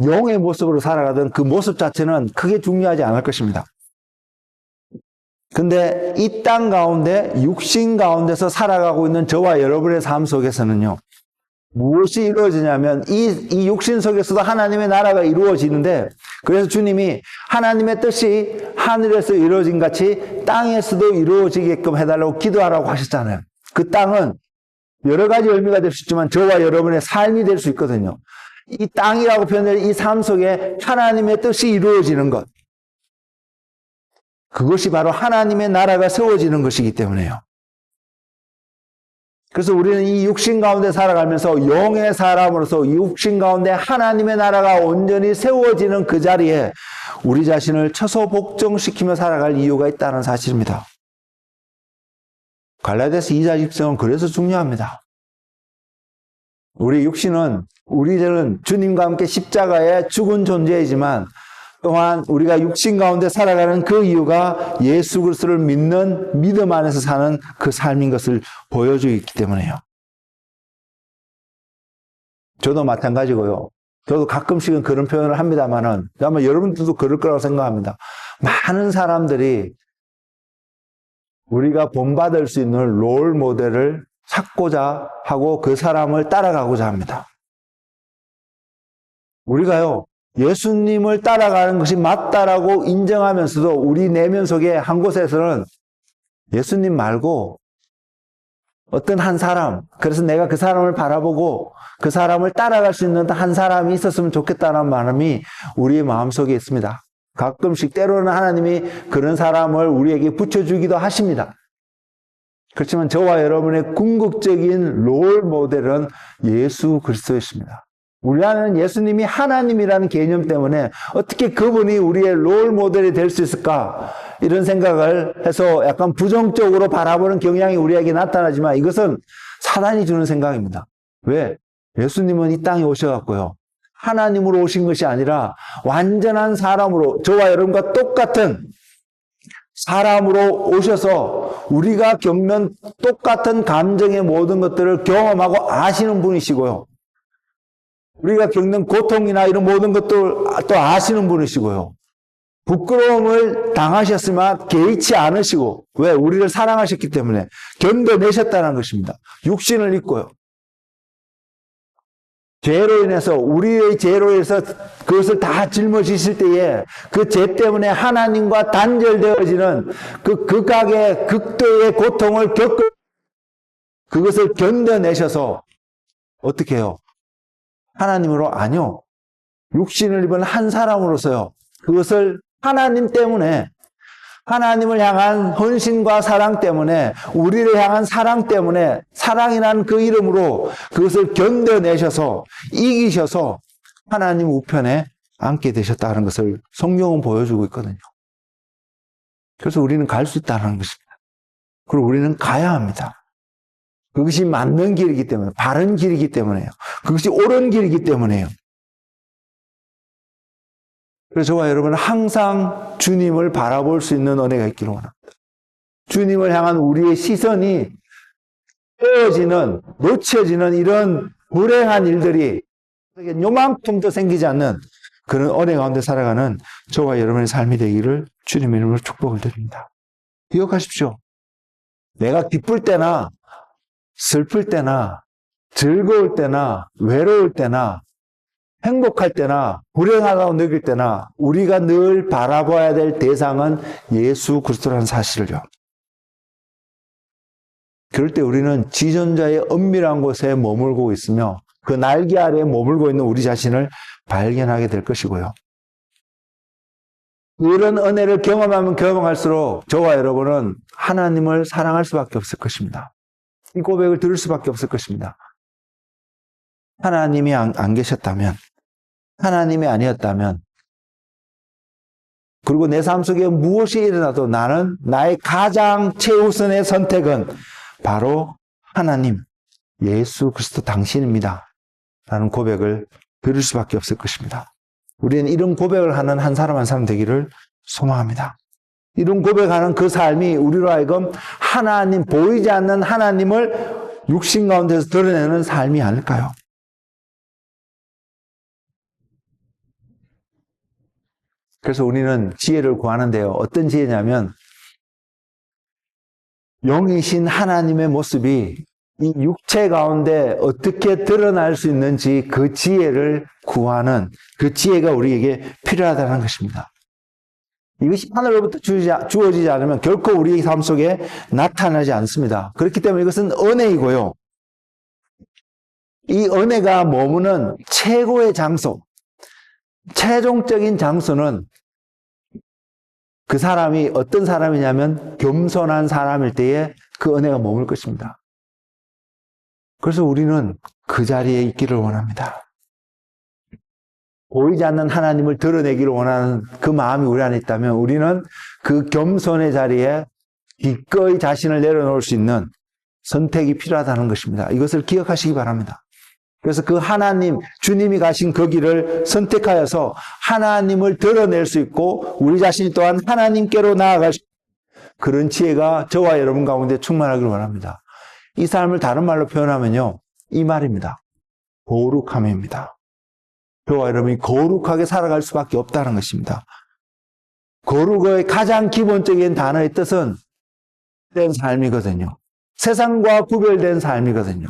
영의 모습으로 살아가든 그 모습 자체는 크게 중요하지 않을 것입니다. 근데 이 땅 가운데 육신 가운데서 살아가고 있는 저와 여러분의 삶 속에서는요, 무엇이 이루어지냐면 이 육신 속에서도 하나님의 나라가 이루어지는데, 그래서 주님이 하나님의 뜻이 하늘에서 이루어진 같이 땅에서도 이루어지게끔 해달라고 기도하라고 하셨잖아요. 그 땅은 여러 가지 의미가 될 수 있지만 저와 여러분의 삶이 될 수 있거든요. 이 땅이라고 표현될 이 삶 속에 하나님의 뜻이 이루어지는 것, 그것이 바로 하나님의 나라가 세워지는 것이기 때문에요. 그래서 우리는 이 육신 가운데 살아가면서 영의 사람으로서 육신 가운데 하나님의 나라가 온전히 세워지는 그 자리에 우리 자신을 처소복종시키며 살아갈 이유가 있다는 사실입니다. 갈라디아서 2장 20절은 그래서 중요합니다. 우리 육신은, 우리들은 주님과 함께 십자가에 죽은 존재이지만 또한 우리가 육신 가운데 살아가는 그 이유가 예수 그리스도를 믿는 믿음 안에서 사는 그 삶인 것을 보여주고 있기 때문에요. 저도 마찬가지고요. 저도 가끔씩은 그런 표현을 합니다만은 아마 여러분들도 그럴 거라고 생각합니다. 많은 사람들이 우리가 본받을 수 있는 롤 모델을 찾고자 하고 그 사람을 따라가고자 합니다. 우리가요, 예수님을 따라가는 것이 맞다라고 인정하면서도 우리 내면 속에 한 곳에서는 예수님 말고 어떤 한 사람, 그래서 내가 그 사람을 바라보고 그 사람을 따라갈 수 있는 한 사람이 있었으면 좋겠다는 마음이 우리의 마음속에 있습니다. 가끔씩 때로는 하나님이 그런 사람을 우리에게 붙여주기도 하십니다. 그렇지만 저와 여러분의 궁극적인 롤 모델은 예수 그리스도이십니다. 우리 안에는 예수님이 하나님이라는 개념 때문에 어떻게 그분이 우리의 롤 모델이 될 수 있을까? 이런 생각을 해서 약간 부정적으로 바라보는 경향이 우리에게 나타나지만 이것은 사단이 주는 생각입니다. 왜? 예수님은 이 땅에 오셔갖고요, 하나님으로 오신 것이 아니라 완전한 사람으로, 저와 여러분과 똑같은 사람으로 오셔서 우리가 겪는 똑같은 감정의 모든 것들을 경험하고 아시는 분이시고요. 우리가 겪는 고통이나 이런 모든 것들 또 아시는 분이시고요. 부끄러움을 당하셨지만 개의치 않으시고, 왜? 우리를 사랑하셨기 때문에 견뎌내셨다는 것입니다. 육신을 입고요. 죄로 인해서, 우리의 죄로 인해서 그것을 다 짊어지실 때에 그 죄 때문에 하나님과 단절되어지는 그 극악의 극도의 고통을 그것을 견뎌내셔서 어떻게 해요? 하나님으로? 아니요. 육신을 입은 한 사람으로서요. 그것을 하나님 때문에, 하나님을 향한 헌신과 사랑 때문에, 우리를 향한 사랑 때문에, 사랑이라는 그 이름으로 그것을 견뎌내셔서 이기셔서 하나님 우편에 앉게 되셨다는 것을 성경은 보여주고 있거든요. 그래서 우리는 갈 수 있다는 것입니다. 그리고 우리는 가야 합니다. 그것이 맞는 길이기 때문에, 바른 길이기 때문에요. 그것이 옳은 길이기 때문에요. 그래서 저와 여러분은 항상 주님을 바라볼 수 있는 은혜가 있기를 원합니다. 주님을 향한 우리의 시선이 떼어지는, 놓쳐지는 이런 불행한 일들이 요만큼도 생기지 않는 그런 은혜 가운데 살아가는 저와 여러분의 삶이 되기를 주님의 이름으로 축복을 드립니다. 기억하십시오. 내가 기쁠 때나 슬플 때나 즐거울 때나 외로울 때나 행복할 때나 불행하다고 느낄 때나 우리가 늘 바라봐야 될 대상은 예수 그리스도라는 사실을요. 그럴 때 우리는 지존자의 은밀한 곳에 머물고 있으며 그 날개 아래에 머물고 있는 우리 자신을 발견하게 될 것이고요. 이런 은혜를 경험하면 경험할수록 저와 여러분은 하나님을 사랑할 수밖에 없을 것입니다. 이 고백을 들을 수밖에 없을 것입니다. 하나님이 안 계셨다면, 하나님이 아니었다면, 그리고 내 삶 속에 무엇이 일어나도 나는 나의 가장 최우선의 선택은 바로 하나님, 예수 그리스도 당신입니다. 라는 고백을 들을 수밖에 없을 것입니다. 우리는 이런 고백을 하는 한 사람 한 사람 되기를 소망합니다. 이런 고백하는 그 삶이 우리로 하여금 하나님, 보이지 않는 하나님을 육신 가운데서 드러내는 삶이 아닐까요? 그래서 우리는 지혜를 구하는데요. 어떤 지혜냐면 영이신 하나님의 모습이 이 육체 가운데 어떻게 드러날 수 있는지 그 지혜를 구하는 그 지혜가 우리에게 필요하다는 것입니다. 이것이 하늘로부터 주어지지 않으면 결코 우리의 삶 속에 나타나지 않습니다. 그렇기 때문에 이것은 은혜이고요. 이 은혜가 머무는 최고의 장소, 최종적인 장소는 그 사람이 어떤 사람이냐면 겸손한 사람일 때에 그 은혜가 머물 것입니다. 그래서 우리는 그 자리에 있기를 원합니다. 보이지 않는 하나님을 드러내기를 원하는 그 마음이 우리 안에 있다면 우리는 그 겸손의 자리에 기꺼이 자신을 내려놓을 수 있는 선택이 필요하다는 것입니다. 이것을 기억하시기 바랍니다. 그래서 그 하나님, 주님이 가신 그 길을 선택하여서 하나님을 드러낼 수 있고 우리 자신이 또한 하나님께로 나아갈 수 있는 그런 지혜가 저와 여러분 가운데 충만하기를 원합니다. 이 삶을 다른 말로 표현하면요, 이 말입니다. 거룩함입니다. 저와 여러분이 거룩하게 살아갈 수밖에 없다는 것입니다. 거룩의 가장 기본적인 단어의 뜻은 된 삶이거든요. 세상과 구별된 삶이거든요.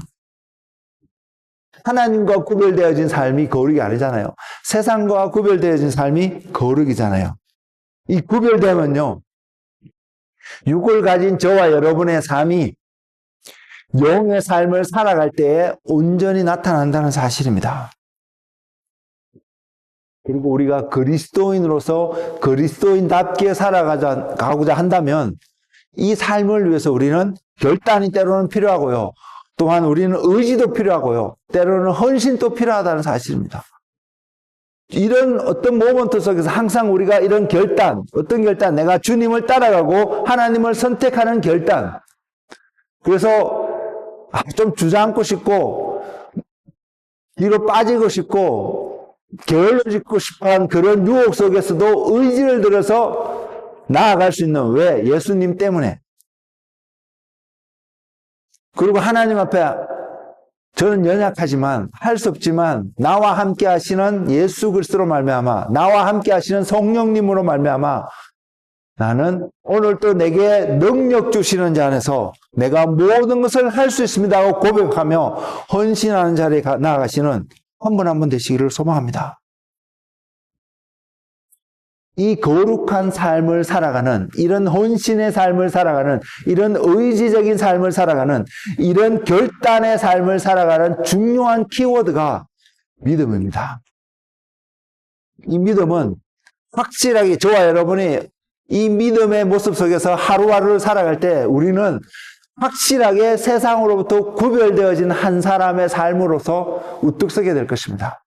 하나님과 구별되어진 삶이 거룩이 아니잖아요. 세상과 구별되어진 삶이 거룩이잖아요. 이 구별되면요, 육을 가진 저와 여러분의 삶이 영의 삶을 살아갈 때에 온전히 나타난다는 사실입니다. 그리고 우리가 그리스도인으로서 그리스도인답게 살아가고자 한다면 이 삶을 위해서 우리는 결단이 때로는 필요하고요. 또한 우리는 의지도 필요하고요. 때로는 헌신도 필요하다는 사실입니다. 이런 어떤 모먼트 속에서 항상 우리가 이런 결단, 어떤 결단, 내가 주님을 따라가고 하나님을 선택하는 결단. 그래서 좀 주저앉고 싶고 뒤로 빠지고 싶고 게을러지고 싶어한 그런 유혹 속에서도 의지를 들여서 나아갈 수 있는, 왜? 예수님 때문에. 그리고 하나님 앞에 저는 연약하지만 할 수 없지만 나와 함께 하시는 예수 그리스도로 말미암아, 나와 함께 하시는 성령님으로 말미암아 나는 오늘 또 내게 능력 주시는 자 안에서 내가 모든 것을 할 수 있습니다 하고 고백하며 헌신하는 자리에 나아가시는 한 분 한 분 되시기를 소망합니다. 이 거룩한 삶을 살아가는, 이런 헌신의 삶을 살아가는, 이런 의지적인 삶을 살아가는, 이런 결단의 삶을 살아가는 중요한 키워드가 믿음입니다. 이 믿음은 확실하게 저와 여러분이 이 믿음의 모습 속에서 하루하루를 살아갈 때 우리는 확실하게 세상으로부터 구별되어진 한 사람의 삶으로서 우뚝 서게 될 것입니다.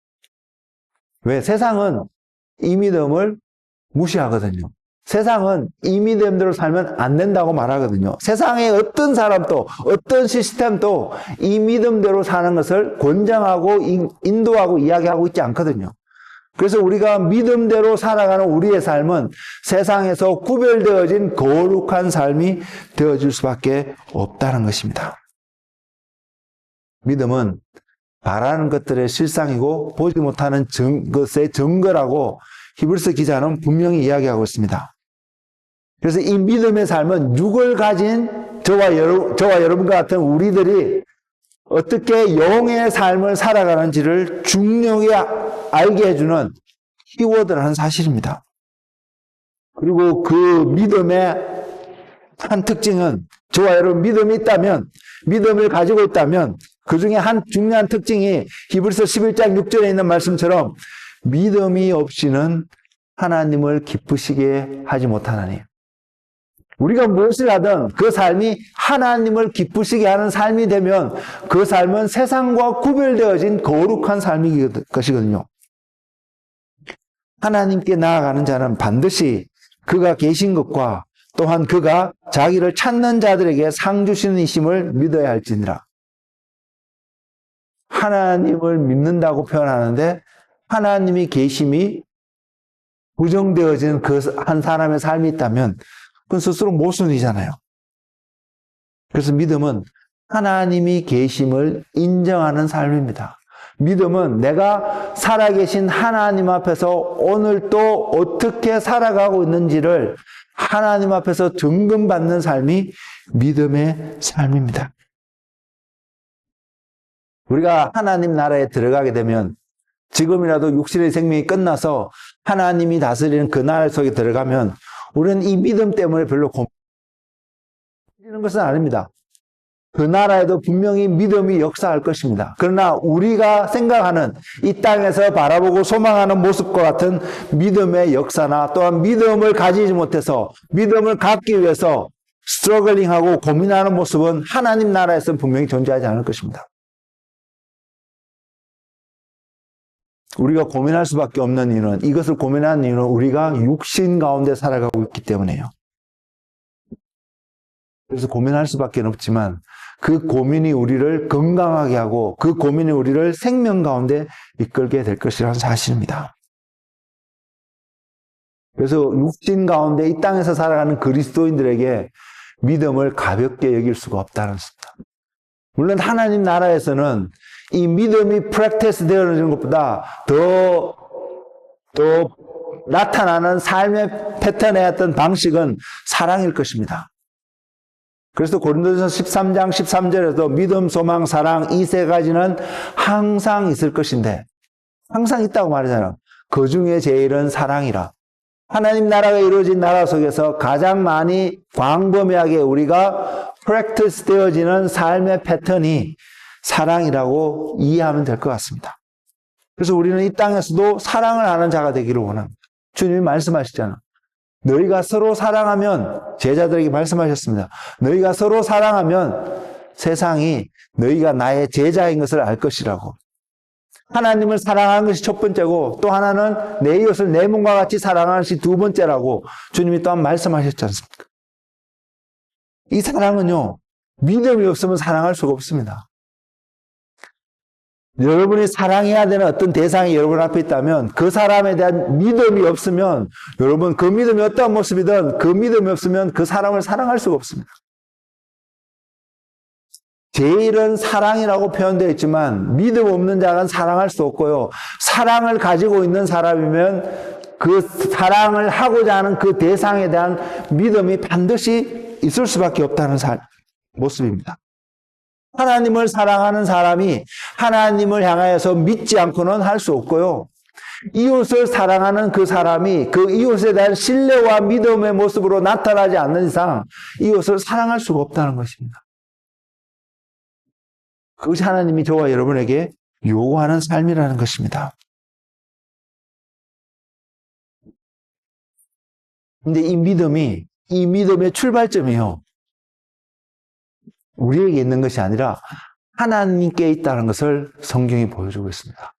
왜? 세상은 이 믿음을 무시하거든요. 세상은 이 믿음대로 살면 안 된다고 말하거든요. 세상의 어떤 사람도, 어떤 시스템도 이 믿음대로 사는 것을 권장하고 인도하고 이야기하고 있지 않거든요. 그래서 우리가 믿음대로 살아가는 우리의 삶은 세상에서 구별되어진 거룩한 삶이 되어질 수밖에 없다는 것입니다. 믿음은 바라는 것들의 실상이고 보지 못하는 것의 증거라고 히브리서 기자는 분명히 이야기하고 있습니다. 그래서 이 믿음의 삶은 육을 가진 저와 여러분과 같은 우리들이 어떻게 영의 삶을 살아가는지를 중요하게 알게 해주는 키워드라는 사실입니다. 그리고 그 믿음의 한 특징은, 저와 여러분 믿음이 있다면, 믿음을 가지고 있다면 그 중에 한 중요한 특징이 히브리서 11장 6절에 있는 말씀처럼 믿음이 없이는 하나님을 기쁘시게 하지 못하나니. 우리가 무엇을 하든 그 삶이 하나님을 기쁘시게 하는 삶이 되면 그 삶은 세상과 구별되어진 거룩한 삶일 것이거든요. 하나님께 나아가는 자는 반드시 그가 계신 것과 또한 그가 자기를 찾는 자들에게 상 주시는 이심을 믿어야 할지니라. 하나님을 믿는다고 표현하는데 하나님이 계심이 부정되어진 그 한 사람의 삶이 있다면 그건 스스로 모순이잖아요. 그래서 믿음은 하나님이 계심을 인정하는 삶입니다. 믿음은 내가 살아계신 하나님 앞에서 오늘 또 어떻게 살아가고 있는지를 하나님 앞에서 점검받는 삶이 믿음의 삶입니다. 우리가 하나님 나라에 들어가게 되면 지금이라도 육신의 생명이 끝나서 하나님이 다스리는 그 나라 속에 들어가면 우리는 이 믿음 때문에 별로 고민하는 것은 아닙니다. 그 나라에도 분명히 믿음이 역사할 것입니다. 그러나 우리가 생각하는 이 땅에서 바라보고 소망하는 모습과 같은 믿음의 역사나 또한 믿음을 가지지 못해서 믿음을 갖기 위해서 스트러글링하고 고민하는 모습은 하나님 나라에서는 분명히 존재하지 않을 것입니다. 우리가 고민할 수밖에 없는 이유는, 이것을 고민하는 이유는 우리가 육신 가운데 살아가고 있기 때문이에요. 그래서 고민할 수밖에 없지만 그 고민이 우리를 건강하게 하고 그 고민이 우리를 생명 가운데 이끌게 될 것이라는 사실입니다. 그래서 육신 가운데 이 땅에서 살아가는 그리스도인들에게 믿음을 가볍게 여길 수가 없다는 것입니다. 물론 하나님 나라에서는 이 믿음이 프랙티스 되어지는 것보다 더 나타나는 삶의 패턴의 어떤 방식은 사랑일 것입니다. 그래서 고린도전서 13장 13절에도 믿음, 소망, 사랑 이 세 가지는 항상 있을 것인데 항상 있다고 말하잖아요. 그 중에 제일은 사랑이라. 하나님 나라가 이루어진 나라 속에서 가장 많이 광범위하게 우리가 프랙티스 되어지는 삶의 패턴이 사랑이라고 이해하면 될 것 같습니다. 그래서 우리는 이 땅에서도 사랑을 하는 자가 되기를 원합니다. 주님이 말씀하시잖아요. 너희가 서로 사랑하면, 제자들에게 말씀하셨습니다. 너희가 서로 사랑하면 세상이 너희가 나의 제자인 것을 알 것이라고. 하나님을 사랑하는 것이 첫 번째고 또 하나는 내 이웃을 내 몸과 같이 사랑하는 것이 두 번째라고 주님이 또한 말씀하셨지 않습니까? 이 사랑은요, 믿음이 없으면 사랑할 수가 없습니다. 여러분이 사랑해야 되는 어떤 대상이 여러분 앞에 있다면 그 사람에 대한 믿음이 없으면 여러분 그 믿음이 어떤 모습이든 그 믿음이 없으면 그 사람을 사랑할 수가 없습니다. 제일은 사랑이라고 표현되어 있지만 믿음 없는 자는 사랑할 수 없고요. 사랑을 가지고 있는 사람이면 그 사랑을 하고자 하는 그 대상에 대한 믿음이 반드시 있을 수밖에 없다는 모습입니다. 하나님을 사랑하는 사람이 하나님을 향하여서 믿지 않고는 할 수 없고요. 이웃을 사랑하는 그 사람이 그 이웃에 대한 신뢰와 믿음의 모습으로 나타나지 않는 이상 이웃을 사랑할 수가 없다는 것입니다. 그것이 하나님이 저와 여러분에게 요구하는 삶이라는 것입니다. 근데 이 믿음의 출발점이요, 우리에게 있는 것이 아니라 하나님께 있다는 것을 성경이 보여주고 있습니다.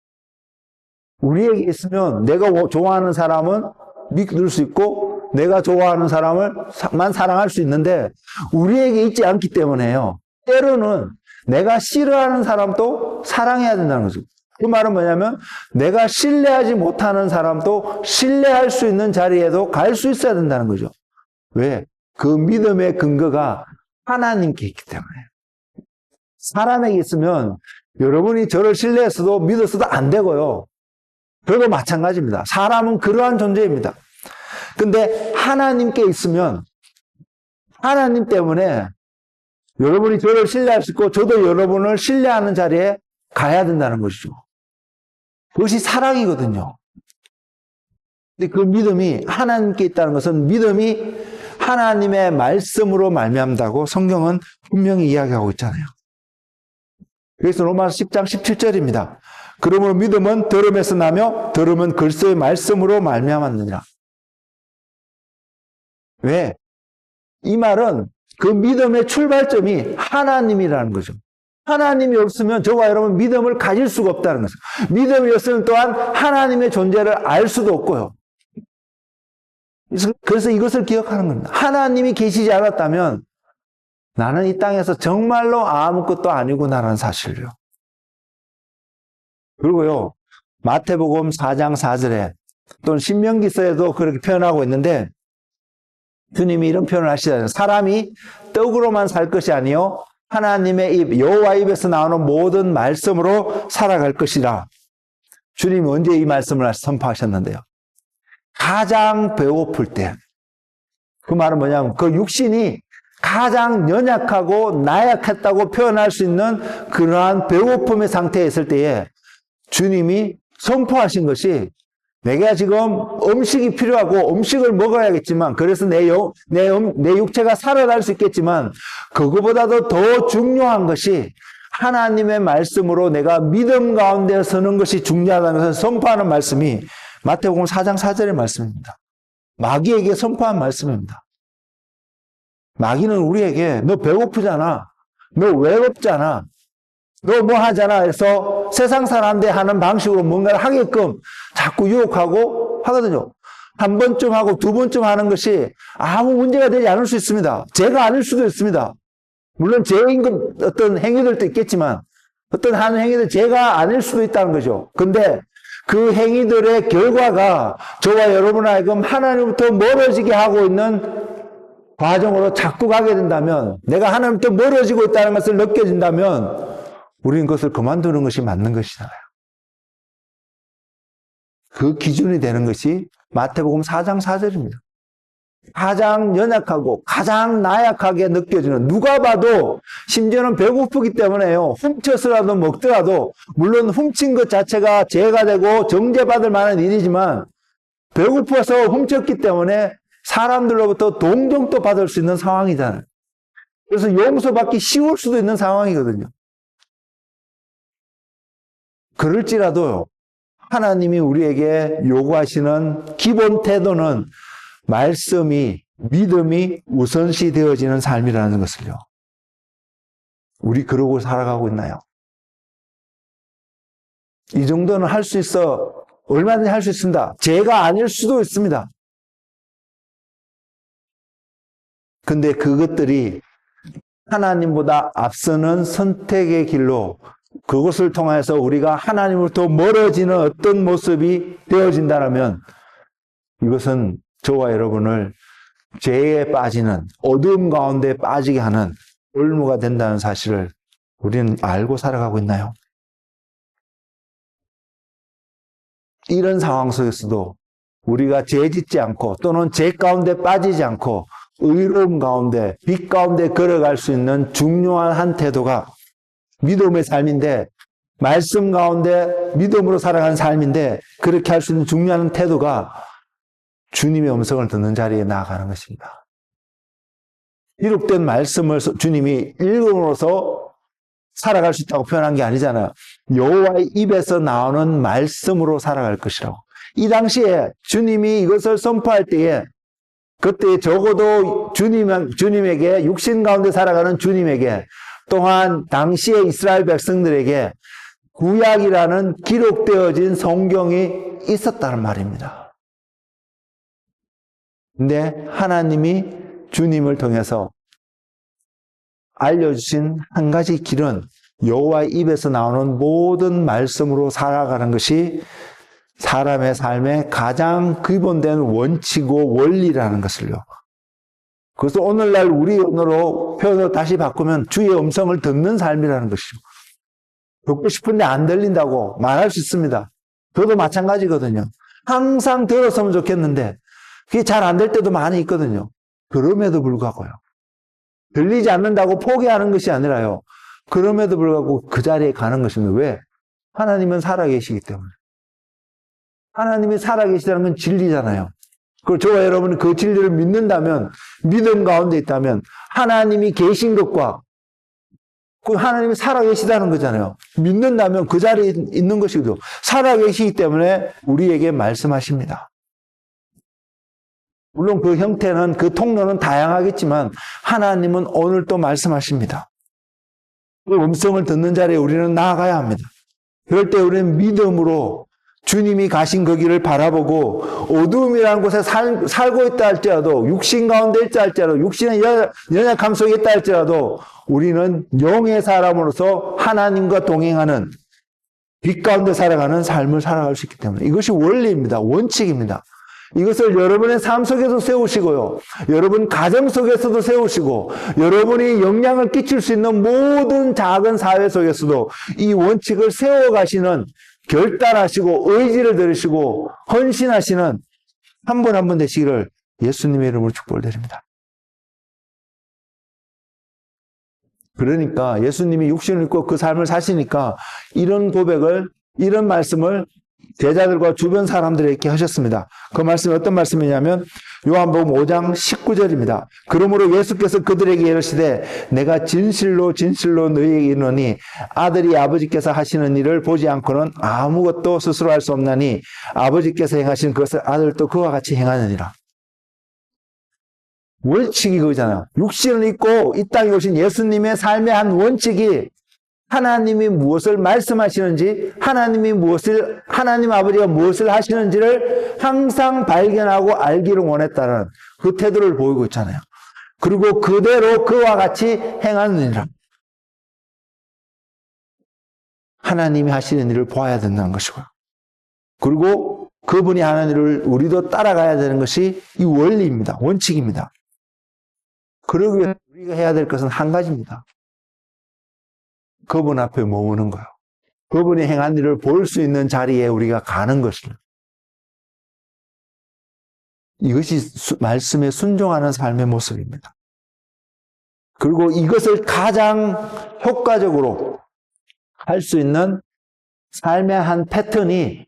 우리에게 있으면 내가 좋아하는 사람은 믿을 수 있고 내가 좋아하는 사람을만 사랑할 수 있는데 우리에게 있지 않기 때문에요. 때로는 내가 싫어하는 사람도 사랑해야 된다는 거죠. 그 말은 뭐냐면 내가 신뢰하지 못하는 사람도 신뢰할 수 있는 자리에도 갈 수 있어야 된다는 거죠. 왜? 그 믿음의 근거가 하나님께 있기 때문에. 사람에게 있으면 여러분이 저를 신뢰했어도 믿었어도 안 되고요. 그리고 마찬가지입니다. 사람은 그러한 존재입니다. 근데 하나님께 있으면 하나님 때문에 여러분이 저를 신뢰할 수 있고 저도 여러분을 신뢰하는 자리에 가야 된다는 것이죠. 그것이 사랑이거든요. 근데 그 믿음이 하나님께 있다는 것은 믿음이 하나님의 말씀으로 말미암다고 성경은 분명히 이야기하고 있잖아요. 그래서 로마서 10장 17절입니다. 그러므로 믿음은 들음에서 나며 들음은 그리스도의 말씀으로 말미암았느니라. 왜? 이 말은 그 믿음의 출발점이 하나님이라는 거죠. 하나님이 없으면 저와 여러분 믿음을 가질 수가 없다는 것이죠. 믿음이 없으면 또한 하나님의 존재를 알 수도 없고요. 그래서 이것을 기억하는 겁니다. 하나님이 계시지 않았다면 나는 이 땅에서 정말로 아무것도 아니구나라는 사실을요. 그리고요, 마태복음 4장 4절에 또는 신명기서에도 그렇게 표현하고 있는데 주님이 이런 표현을 하시잖아요. 사람이 떡으로만 살 것이 아니요 하나님의 입, 여호와 입에서 나오는 모든 말씀으로 살아갈 것이라. 주님이 언제 이 말씀을 선포하셨는데요? 가장 배고플 때. 그 말은 뭐냐면 그 육신이 가장 연약하고 나약했다고 표현할 수 있는 그러한 배고픔의 상태에 있을 때에 주님이 선포하신 것이 내가 지금 음식이 필요하고 음식을 먹어야겠지만 그래서 내 육체가 살아날 수 있겠지만 그거보다도 더 중요한 것이 하나님의 말씀으로 내가 믿음 가운데 서는 것이 중요하다는 것을 선포하는 말씀이 마태복음 4장 4절의 말씀입니다. 마귀에게 선포한 말씀입니다. 마귀는 우리에게 너 배고프잖아. 너 외롭잖아. 너 뭐 하잖아. 해서 세상 사람들 하는 방식으로 뭔가를 하게끔 자꾸 유혹하고 하거든요. 한 번쯤 하고 두 번쯤 하는 것이 아무 문제가 되지 않을 수 있습니다. 죄가 아닐 수도 있습니다. 물론 죄인 어떤 행위들도 있겠지만 어떤 하는 행위들 죄가 아닐 수도 있다는 거죠. 근데 그 행위들의 결과가 저와 여러분 하여금 하나님부터 멀어지게 하고 있는 과정으로 자꾸 가게 된다면 내가 하나님부터 멀어지고 있다는 것을 느껴진다면 우리는 그것을 그만두는 것이 맞는 것이잖아요. 그 기준이 되는 것이 마태복음 4장 4절입니다. 가장 연약하고 가장 나약하게 느껴지는 누가 봐도 심지어는 배고프기 때문에요. 훔쳐서라도 먹더라도 물론 훔친 것 자체가 죄가 되고 정죄받을 만한 일이지만 배고파서 훔쳤기 때문에 사람들로부터 동정도 받을 수 있는 상황이잖아요. 그래서 용서받기 쉬울 수도 있는 상황이거든요. 그럴지라도 하나님이 우리에게 요구하시는 기본 태도는 말씀이, 믿음이 우선시 되어지는 삶이라는 것을요. 우리 그러고 살아가고 있나요? 이 정도는 할 수 있어. 얼마든지 할 수 있습니다. 죄가 아닐 수도 있습니다. 근데 그것들이 하나님보다 앞서는 선택의 길로 그것을 통해서 우리가 하나님으로부터 멀어지는 어떤 모습이 되어진다면 이것은 저와 여러분을 죄에 빠지는 어두움 가운데 빠지게 하는 올무가 된다는 사실을 우리는 알고 살아가고 있나요? 이런 상황 속에서도 우리가 죄 짓지 않고 또는 죄 가운데 빠지지 않고 의로움 가운데 빛 가운데 걸어갈 수 있는 중요한 한 태도가 믿음의 삶인데 말씀 가운데 믿음으로 살아가는 삶인데 그렇게 할 수 있는 중요한 태도가 주님의 음성을 듣는 자리에 나아가는 것입니다. 기록된 말씀을 주님이 읽음으로써 살아갈 수 있다고 표현한 게 아니잖아요. 여호와의 입에서 나오는 말씀으로 살아갈 것이라고. 이 당시에 주님이 이것을 선포할 때에 그때 적어도 주님에게 육신 가운데 살아가는 주님에게 또한 당시의 이스라엘 백성들에게 구약이라는 기록되어진 성경이 있었다는 말입니다. 근데 하나님이 주님을 통해서 알려주신 한 가지 길은 여호와의 입에서 나오는 모든 말씀으로 살아가는 것이 사람의 삶의 가장 기본된 원칙이고 원리라는 것을요. 그래서 오늘날 우리 언어로 표현을 다시 바꾸면 주의 음성을 듣는 삶이라는 것이죠. 듣고 싶은데 안 들린다고 말할 수 있습니다. 저도 마찬가지거든요. 항상 들었으면 좋겠는데 그게 잘 안 될 때도 많이 있거든요. 그럼에도 불구하고요. 들리지 않는다고 포기하는 것이 아니라요. 그럼에도 불구하고 그 자리에 가는 것입니다. 왜? 하나님은 살아계시기 때문에. 하나님이 살아계시다는 건 진리잖아요. 그리고 저와 여러분이 그 진리를 믿는다면, 믿음 가운데 있다면 하나님이 계신 것과 그 하나님이 살아계시다는 거잖아요. 믿는다면 그 자리에 있는 것이거든요. 살아계시기 때문에 우리에게 말씀하십니다. 물론 그 형태는, 그 통로는 다양하겠지만 하나님은 오늘 또 말씀하십니다. 그 음성을 듣는 자리에 우리는 나아가야 합니다. 그럴 때 우리는 믿음으로 주님이 가신 그 길을 바라보고 어두움이라는 곳에 살고 있다 할지라도 육신 가운데 있다 할지라도 육신의 연약함 속에 있다 할지라도 우리는 영의 사람으로서 하나님과 동행하는 빛 가운데 살아가는 삶을 살아갈 수 있기 때문에 이것이 원리입니다. 원칙입니다. 이것을 여러분의 삶 속에서 세우시고요. 여러분 가정 속에서도 세우시고 여러분이 영향을 끼칠 수 있는 모든 작은 사회 속에서도 이 원칙을 세워가시는 결단하시고 의지를 들으시고 헌신하시는 한 분 한 분 되시기를 예수님의 이름으로 축복을 드립니다. 그러니까 예수님이 육신을 입고 그 삶을 사시니까 이런 고백을, 이런 말씀을 제자들과 주변 사람들에게 하셨습니다. 그 말씀이 어떤 말씀이냐면 요한복음 5장 19절입니다. 그러므로 예수께서 그들에게 이르시되 내가 진실로 진실로 너희에게 이르노니 아들이 아버지께서 하시는 일을 보지 않고는 아무것도 스스로 할 수 없나니 아버지께서 행하신 그것을 아들도 그와 같이 행하느니라. 원칙이 그거잖아요. 육신을 입고 이 땅에 오신 예수님의 삶의 한 원칙이 하나님이 무엇을 말씀하시는지, 하나님 아버지가 무엇을 하시는지를 항상 발견하고 알기를 원했다는 그 태도를 보이고 있잖아요. 그리고 그대로 그와 같이 행하느니라. 하나님이 하시는 일을 보아야 된다는 것이고요. 그리고 그분이 하는 일을 우리도 따라가야 되는 것이 이 원리입니다. 원칙입니다. 그러기 위해 우리가 해야 될 것은 한 가지입니다. 그분 앞에 머무는 거예요. 그분이 행한 일을 볼 수 있는 자리에 우리가 가는 것을. 이것이 말씀에 순종하는 삶의 모습입니다. 그리고 이것을 가장 효과적으로 할 수 있는 삶의 한 패턴이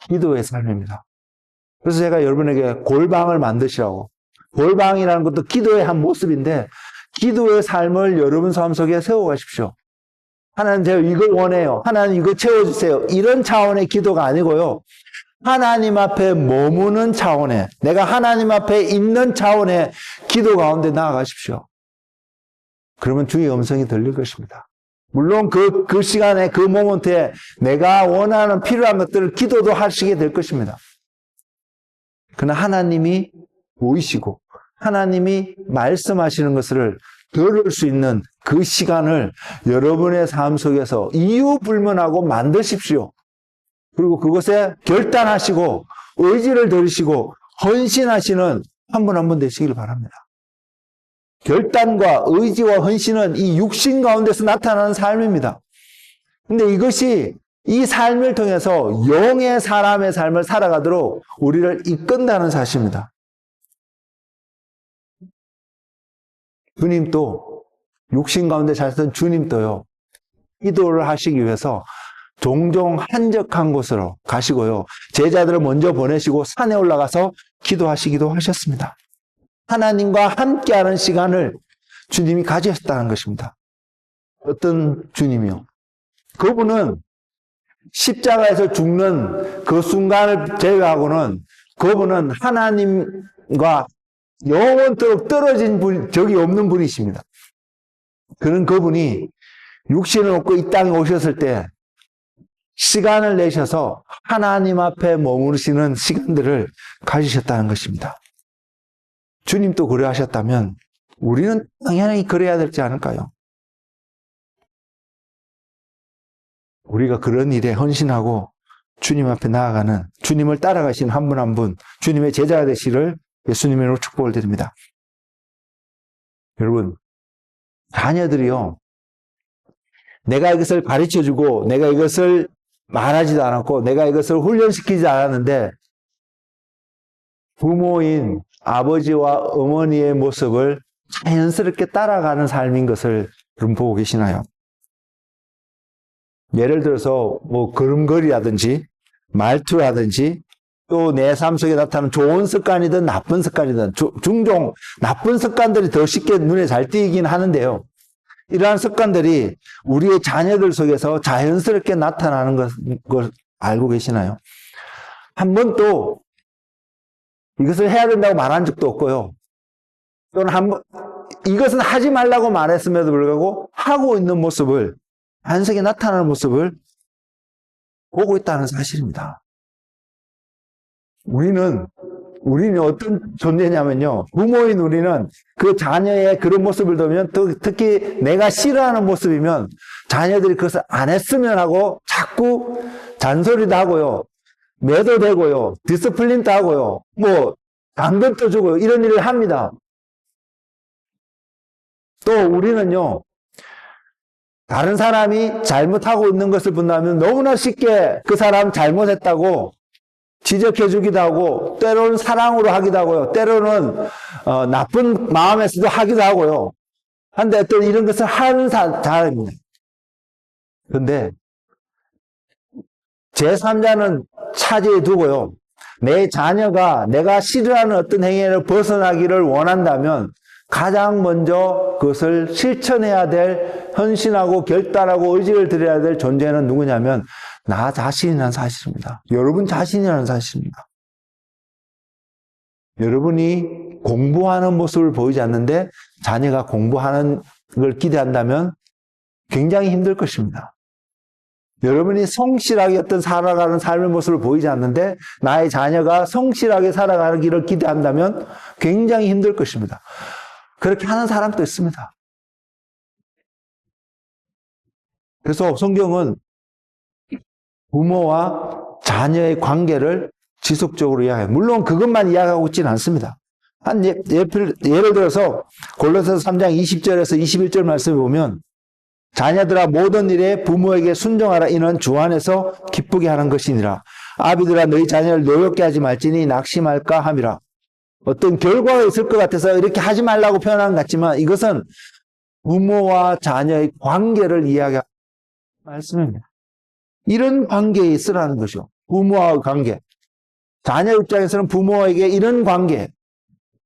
기도의 삶입니다. 그래서 제가 여러분에게 골방을 만드시라고. 골방이라는 것도 기도의 한 모습인데 기도의 삶을 여러분 삶 속에 세워가십시오. 하나님 제가 이걸 원해요. 하나님 이거 채워주세요. 이런 차원의 기도가 아니고요. 하나님 앞에 머무는 차원의, 내가 하나님 앞에 있는 차원의 기도 가운데 나아가십시오. 그러면 주의 음성이 들릴 것입니다. 물론 그 시간에 그 모먼트에 내가 원하는 필요한 것들을 기도도 하시게 될 것입니다. 그러나 하나님이 보이시고 하나님이 말씀하시는 것을 들을 수 있는 그 시간을 여러분의 삶 속에서 이유 불문하고 만드십시오. 그리고 그것에 결단하시고 의지를 들이시고 헌신하시는 한 분 한 분 되시길 바랍니다. 결단과 의지와 헌신은 이 육신 가운데서 나타나는 삶입니다. 근데 이것이 이 삶을 통해서 영의 사람의 삶을 살아가도록 우리를 이끈다는 사실입니다. 주님도 육신 가운데 사셨던 주님도요. 기도를 하시기 위해서 종종 한적한 곳으로 가시고요. 제자들을 먼저 보내시고 산에 올라가서 기도하시기도 하셨습니다. 하나님과 함께하는 시간을 주님이 가지셨다는 것입니다. 어떤 주님이요? 그분은 십자가에서 죽는 그 순간을 제외하고는 그분은 하나님과 영원토록 떨어진 적이 없는 분이십니다. 그분이 육신을 얻고 이 땅에 오셨을 때 시간을 내셔서 하나님 앞에 머무르시는 시간들을 가지셨다는 것입니다. 주님도 그래 하셨다면 우리는 당연히 그래야 되지 않을까요? 우리가 그런 일에 헌신하고 주님 앞에 나아가는, 주님을 따라가시는 한 분 한 분, 주님의 제자가 되시기를 예수님의 이름으로 축복을 드립니다. 여러분, 자녀들이요, 내가 이것을 가르쳐주고 내가 이것을 말하지도 않았고 내가 이것을 훈련시키지 않았는데 부모인 아버지와 어머니의 모습을 자연스럽게 따라가는 삶인 것을 여러분 보고 계시나요? 예를 들어서 뭐 걸음걸이라든지 말투라든지 또 내 삶 속에 나타나는 좋은 습관이든 나쁜 습관이든 종종 나쁜 습관들이 더 쉽게 눈에 잘 띄긴 하는데요. 이러한 습관들이 우리의 자녀들 속에서 자연스럽게 나타나는 걸 알고 계시나요? 한 번도 이것을 해야 된다고 말한 적도 없고요. 또는 이것은 하지 말라고 말했음에도 불구하고 하고 있는 모습을, 반석에 나타나는 모습을 보고 있다는 사실입니다. 우리는 어떤 존재냐면요. 부모인 우리는 그 자녀의 그런 모습을 보면, 특히 내가 싫어하는 모습이면 자녀들이 그것을 안 했으면 하고 자꾸 잔소리도 하고요. 매도되고요. 디스플린도 하고요. 당근도 주고요. 이런 일을 합니다. 또 우리는요. 다른 사람이 잘못하고 있는 것을 본다면 너무나 쉽게 그 사람 잘못했다고 지적해 주기도 하고, 때로는 사랑으로 하기도 하고요. 때로는 나쁜 마음에서도 하기도 하고요. 한데 또 이런 것을 하는 사람입니다. 그런데 제3자는 차지해 두고요. 내 자녀가 내가 싫어하는 어떤 행위를 벗어나기를 원한다면 가장 먼저 그것을 실천해야 될, 헌신하고 결단하고 의지를 들여야 될 존재는 누구냐면 나 자신이라는 사실입니다. 여러분 자신이라는 사실입니다. 여러분이 공부하는 모습을 보이지 않는데 자녀가 공부하는 걸 기대한다면 굉장히 힘들 것입니다. 여러분이 성실하게 어떤 살아가는 삶의 모습을 보이지 않는데 나의 자녀가 성실하게 살아가기를 기대한다면 굉장히 힘들 것입니다. 그렇게 하는 사람도 있습니다. 그래서 성경은 부모와 자녀의 관계를 지속적으로 이야기해요. 물론 그것만 이야기하고 있지는 않습니다. 예를 들어서 골로새서 3장 20절에서 21절 말씀을 보면 자녀들아 모든 일에 부모에게 순종하라. 이는 주 안에서 기쁘게 하는 것이니라. 아비들아 너희 자녀를 노엽게 하지 말지니 낙심할까 함이라. 어떤 결과가 있을 것 같아서 이렇게 하지 말라고 표현한 것 같지만 이것은 부모와 자녀의 관계를 이야기하는 말씀입니다. 이런 관계에 있으라는 것이요. 부모와의 관계. 자녀 입장에서는 부모에게 이런 관계,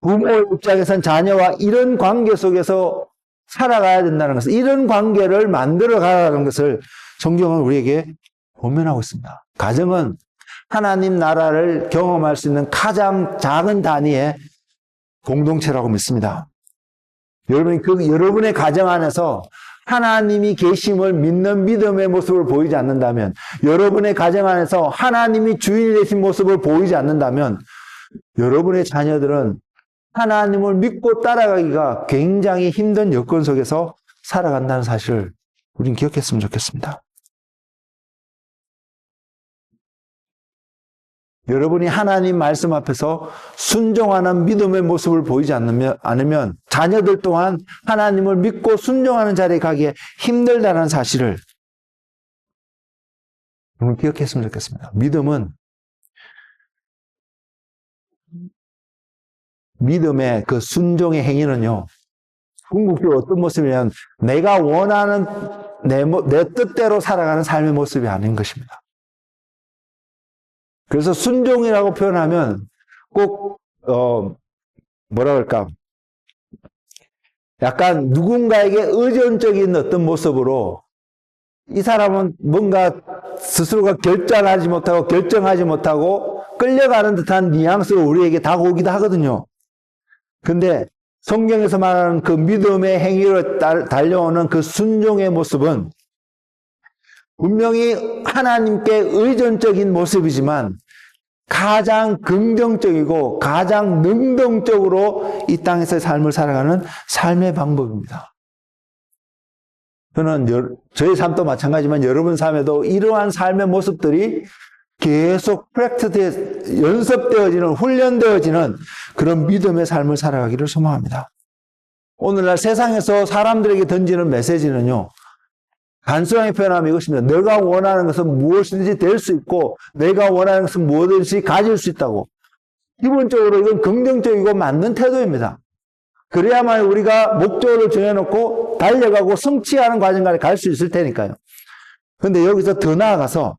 부모의 입장에서는 자녀와 이런 관계 속에서 살아가야 된다는 것을, 이런 관계를 만들어 가라는 것을 성경은 우리에게 권면하고 있습니다. 가정은 하나님 나라를 경험할 수 있는 가장 작은 단위의 공동체라고 믿습니다. 여러분의 가정 안에서 하나님이 계심을 믿는 믿음의 모습을 보이지 않는다면, 여러분의 가정 안에서 하나님이 주인이 되신 모습을 보이지 않는다면 여러분의 자녀들은 하나님을 믿고 따라가기가 굉장히 힘든 여건 속에서 살아간다는 사실을 우린 기억했으면 좋겠습니다. 여러분이 하나님 말씀 앞에서 순종하는 믿음의 모습을 보이지 않으면 자녀들 또한 하나님을 믿고 순종하는 자리에 가기에 힘들다는 사실을 여러분 기억했으면 좋겠습니다. 믿음의 그 순종의 행위는요, 궁극적으로 어떤 모습이냐면 내가 원하는 내 뜻대로 살아가는 삶의 모습이 아닌 것입니다. 그래서 순종이라고 표현하면 꼭 뭐라 그럴까, 약간 누군가에게 의존적인 어떤 모습으로 이 사람은 뭔가 스스로가 결정하지 못하고 끌려가는 듯한 뉘앙스로 우리에게 다가오기도 하거든요. 근데 성경에서 말하는 그 믿음의 행위로 달려오는 그 순종의 모습은 분명히 하나님께 의존적인 모습이지만 가장 긍정적이고 가장 능동적으로 이 땅에서의 삶을 살아가는 삶의 방법입니다. 저는 저희 삶도 마찬가지지만 여러분 삶에도 이러한 삶의 모습들이 계속 연습되어지는, 훈련되어지는 그런 믿음의 삶을 살아가기를 소망합니다. 오늘날 세상에서 사람들에게 던지는 메시지는요, 단순하게 표현하면 이것입니다. 내가 원하는 것은 무엇이든지 될 수 있고 내가 원하는 것은 무엇이든지 가질 수 있다고. 기본적으로 이건 긍정적이고 맞는 태도입니다. 그래야만 우리가 목적을 정해놓고 달려가고 성취하는 과정까지 갈 수 있을 테니까요. 그런데 여기서 더 나아가서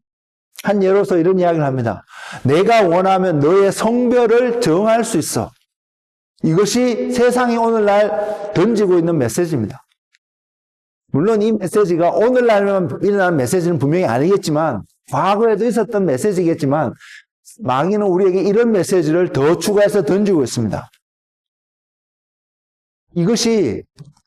한 예로서 이런 이야기를 합니다. 내가 원하면 너의 성별을 정할 수 있어. 이것이 세상이 오늘날 던지고 있는 메시지입니다. 물론 이 메시지가 오늘날만 일어나는 메시지는 분명히 아니겠지만 과거에도 있었던 메시지겠지만 마귀는 우리에게 이런 메시지를 더 추가해서 던지고 있습니다. 이것이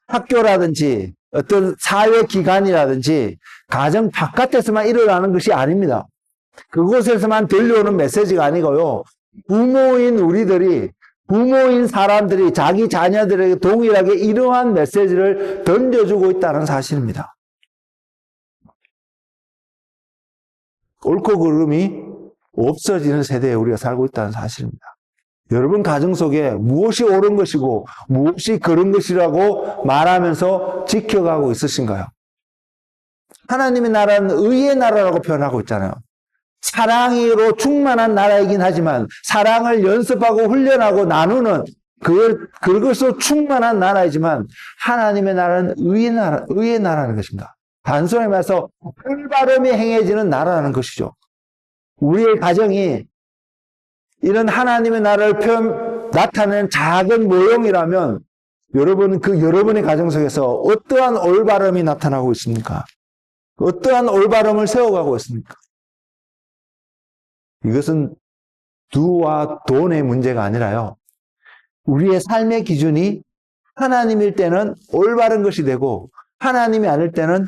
학교라든지 어떤 사회기관이라든지 가정 바깥에서만 일어나는 것이 아닙니다. 그곳에서만 들려오는 메시지가 아니고요. 부모인 사람들이 자기 자녀들에게 동일하게 이러한 메시지를 던져주고 있다는 사실입니다. 옳고 그름이 없어지는 세대에 우리가 살고 있다는 사실입니다. 여러분 가정 속에 무엇이 옳은 것이고 무엇이 그른 것이라고 말하면서 지켜가고 있으신가요? 하나님의 나라는 의의 나라라고 표현하고 있잖아요. 사랑으로 충만한 나라이긴 하지만 사랑을 연습하고 훈련하고 나누는 그것으로 충만한 나라이지만 하나님의 나라는 의의 나라는 것입니다. 단순히 말해서 올바름이 행해지는 나라라는 것이죠. 우리의 가정이 이런 하나님의 나라를 나타내는 작은 모형이라면 여러분은 여러분의 가정 속에서 어떠한 올바름이 나타나고 있습니까? 어떠한 올바름을 세워가고 있습니까? 이것은 두와 돈의 문제가 아니라요. 우리의 삶의 기준이 하나님일 때는 올바른 것이 되고 하나님이 아닐 때는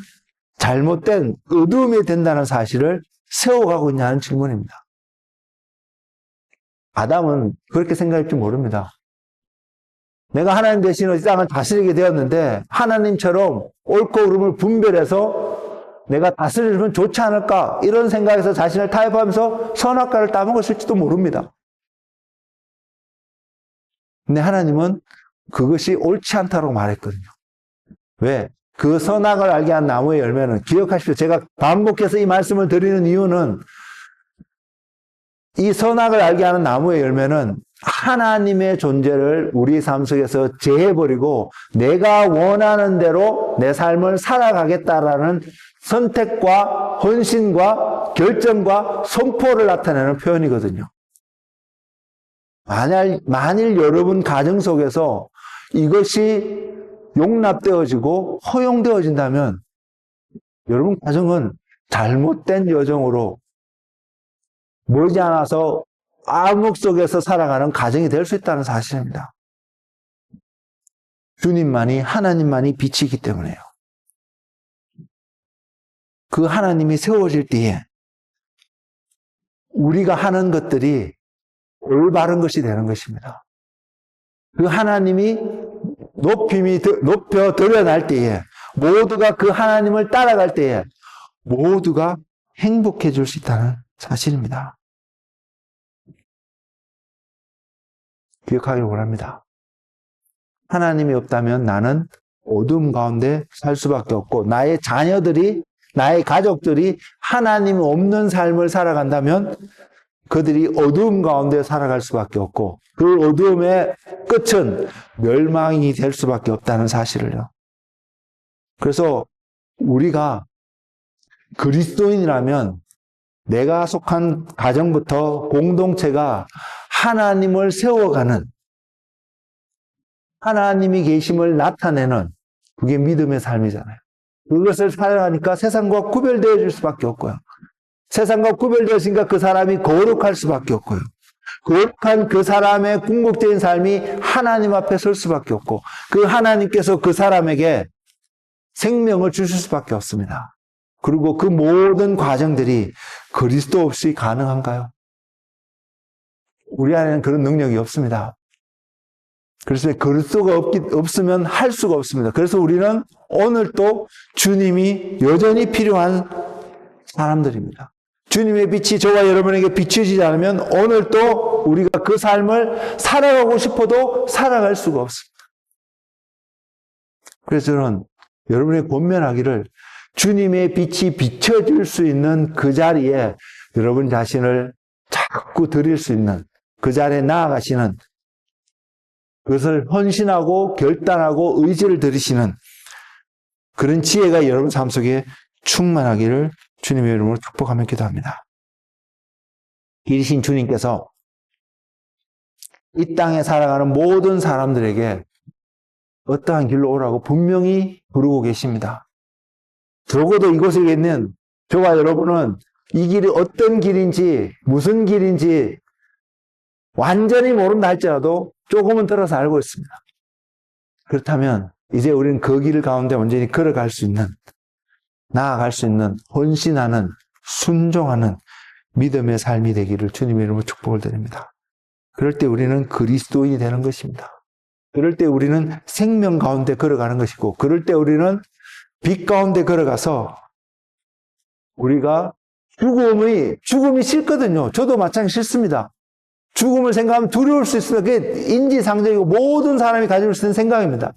잘못된 어두움이 된다는 사실을 세워가고 있냐는 질문입니다. 아담은 그렇게 생각할 줄 모릅니다. 내가 하나님 대신 이 땅을 다스리게 되었는데 하나님처럼 옳고 그름을 분별해서 내가 다스리면 좋지 않을까 이런 생각에서 자신을 타협하면서 선악과를 따먹었을지도 모릅니다. 근데 하나님은 그것이 옳지 않다고 말했거든요. 왜? 그 선악을 알게 한 나무의 열매는 기억하십시오. 제가 반복해서 이 말씀을 드리는 이유는 이 선악을 알게 하는 나무의 열매는 하나님의 존재를 우리 삶 속에서 제해버리고 내가 원하는 대로 내 삶을 살아가겠다라는 선택과 헌신과 결정과 선포를 나타내는 표현이거든요. 만일 여러분 가정 속에서 이것이 용납되어지고 허용되어진다면 여러분 가정은 잘못된 여정으로 머지않아서 암흑 속에서 살아가는 가정이 될 수 있다는 사실입니다. 주님만이 하나님만이 빛이기 때문에요. 그 하나님이 세워질 때에 우리가 하는 것들이 올바른 것이 되는 것입니다. 그 하나님이 높여 드러날 때에 모두가 그 하나님을 따라갈 때에 모두가 행복해질 수 있다는 사실입니다. 기억하길 원합니다. 하나님이 없다면 나는 어둠 가운데 살 수밖에 없고 나의 자녀들이 나의 가족들이 하나님 없는 삶을 살아간다면 그들이 어두움 가운데 살아갈 수밖에 없고 그 어두움의 끝은 멸망이 될 수밖에 없다는 사실을요. 그래서 우리가 그리스도인이라면 내가 속한 가정부터 공동체가 하나님을 세워가는 하나님이 계심을 나타내는 그게 믿음의 삶이잖아요. 그것을 살아가니까 세상과 구별되어질 수밖에 없고요. 세상과 구별되었으니까 그 사람이 거룩할 수밖에 없고요. 거룩한 그 사람의 궁극적인 삶이 하나님 앞에 설 수밖에 없고 그 하나님께서 그 사람에게 생명을 주실 수밖에 없습니다. 그리고 그 모든 과정들이 그리스도 없이 가능한가요? 우리 안에는 그런 능력이 없습니다. 그래서 그리스도가 없으면 할 수가 없습니다. 그래서 우리는 오늘도 주님이 여전히 필요한 사람들입니다. 주님의 빛이 저와 여러분에게 비춰지지 않으면 오늘도 우리가 그 삶을 살아가고 싶어도 살아갈 수가 없습니다. 그래서 저는 여러분의 권면하기를 주님의 빛이 비춰질 수 있는 그 자리에 여러분 자신을 자꾸 드릴 수 있는 그 자리에 나아가시는 그것을 헌신하고 결단하고 의지를 들이시는 그런 지혜가 여러분 삶 속에 충만하기를 주님의 이름으로 축복하며 기도합니다. 길이신 주님께서 이 땅에 살아가는 모든 사람들에게 어떠한 길로 오라고 분명히 부르고 계십니다. 적어도 이곳에 있는 저와 여러분은 이 길이 어떤 길인지 무슨 길인지 완전히 모른다 할지라도 조금은 들어서 알고 있습니다. 그렇다면 이제 우리는 그 길 가운데 온전히 걸어갈 수 있는, 나아갈 수 있는 헌신하는, 순종하는 믿음의 삶이 되기를 주님의 이름으로 축복을 드립니다. 그럴 때 우리는 그리스도인이 되는 것입니다. 그럴 때 우리는 생명 가운데 걸어가는 것이고, 그럴 때 우리는 빛 가운데 걸어가서 우리가 죽음이 싫거든요. 저도 마찬가지 싫습니다. 죽음을 생각하면 두려울 수 있습니다. 그게 인지상정이고 모든 사람이 가지고 있는 생각입니다.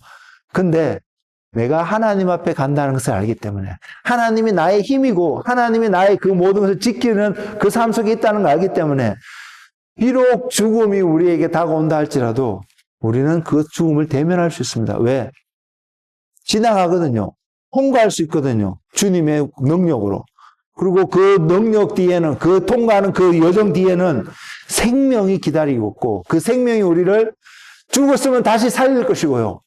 근데 내가 하나님 앞에 간다는 것을 알기 때문에, 하나님이 나의 힘이고 하나님이 나의 그 모든 것을 지키는 그 삶 속에 있다는 걸 알기 때문에, 비록 죽음이 우리에게 다가온다 할지라도 우리는 그 죽음을 대면할 수 있습니다. 왜? 지나가거든요. 통과할 수 있거든요. 주님의 능력으로. 그리고 그 능력 뒤에는, 그 통과하는 그 여정 뒤에는 생명이 기다리고 있고, 그 생명이 우리를 죽었으면 다시 살릴 것이고요.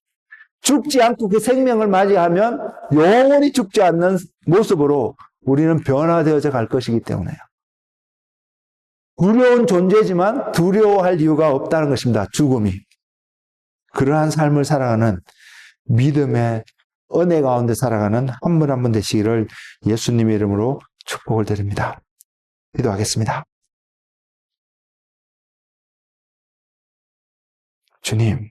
죽지 않고 그 생명을 맞이하면 영원히 죽지 않는 모습으로 우리는 변화되어져 갈 것이기 때문에요. 두려운 존재지만 두려워할 이유가 없다는 것입니다. 죽음이. 그러한 삶을 살아가는 믿음의 은혜 가운데 살아가는 한 분 한 분 되시기를 예수님의 이름으로 축복을 드립니다. 기도하겠습니다. 주님,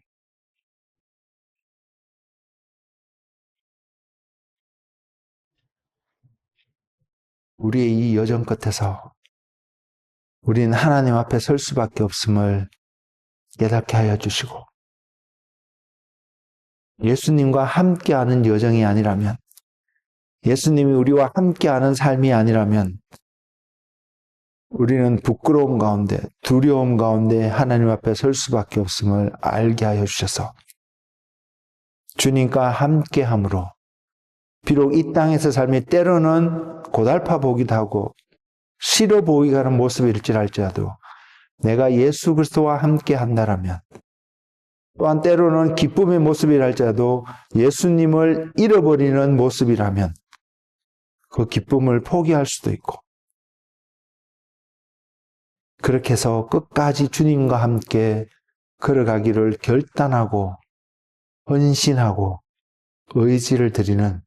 우리의 이 여정 끝에서 우리는 하나님 앞에 설 수밖에 없음을 깨닫게 하여 주시고, 예수님과 함께하는 여정이 아니라면, 예수님이 우리와 함께하는 삶이 아니라면 우리는 부끄러움 가운데, 두려움 가운데 하나님 앞에 설 수밖에 없음을 알게 하여 주셔서 주님과 함께함으로, 비록 이 땅에서 삶이 때로는 고달파 보기도 하고 싫어 보이게 하는 모습일지라도 내가 예수 그리스도와 함께 한다라면, 또한 때로는 기쁨의 모습이랄지라도 예수님을 잃어버리는 모습이라면 그 기쁨을 포기할 수도 있고, 그렇게 해서 끝까지 주님과 함께 걸어가기를 결단하고 헌신하고 의지를 드리는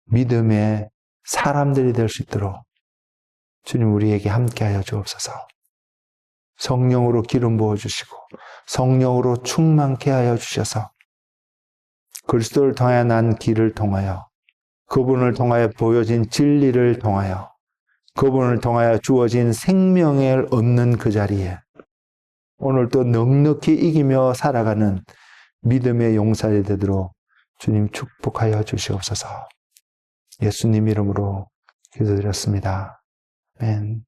믿음의 사람들이 될 수 있도록 주님 우리에게 함께하여 주옵소서. 성령으로 기름 부어주시고 성령으로 충만케 하여 주셔서 그리스도를 통하여 난 길을 통하여, 그분을 통하여 보여진 진리를 통하여, 그분을 통하여 주어진 생명을 얻는 그 자리에 오늘도 넉넉히 이기며 살아가는 믿음의 용사들이 되도록 주님 축복하여 주시옵소서. 예수님 이름으로 기도드렸습니다. 아멘.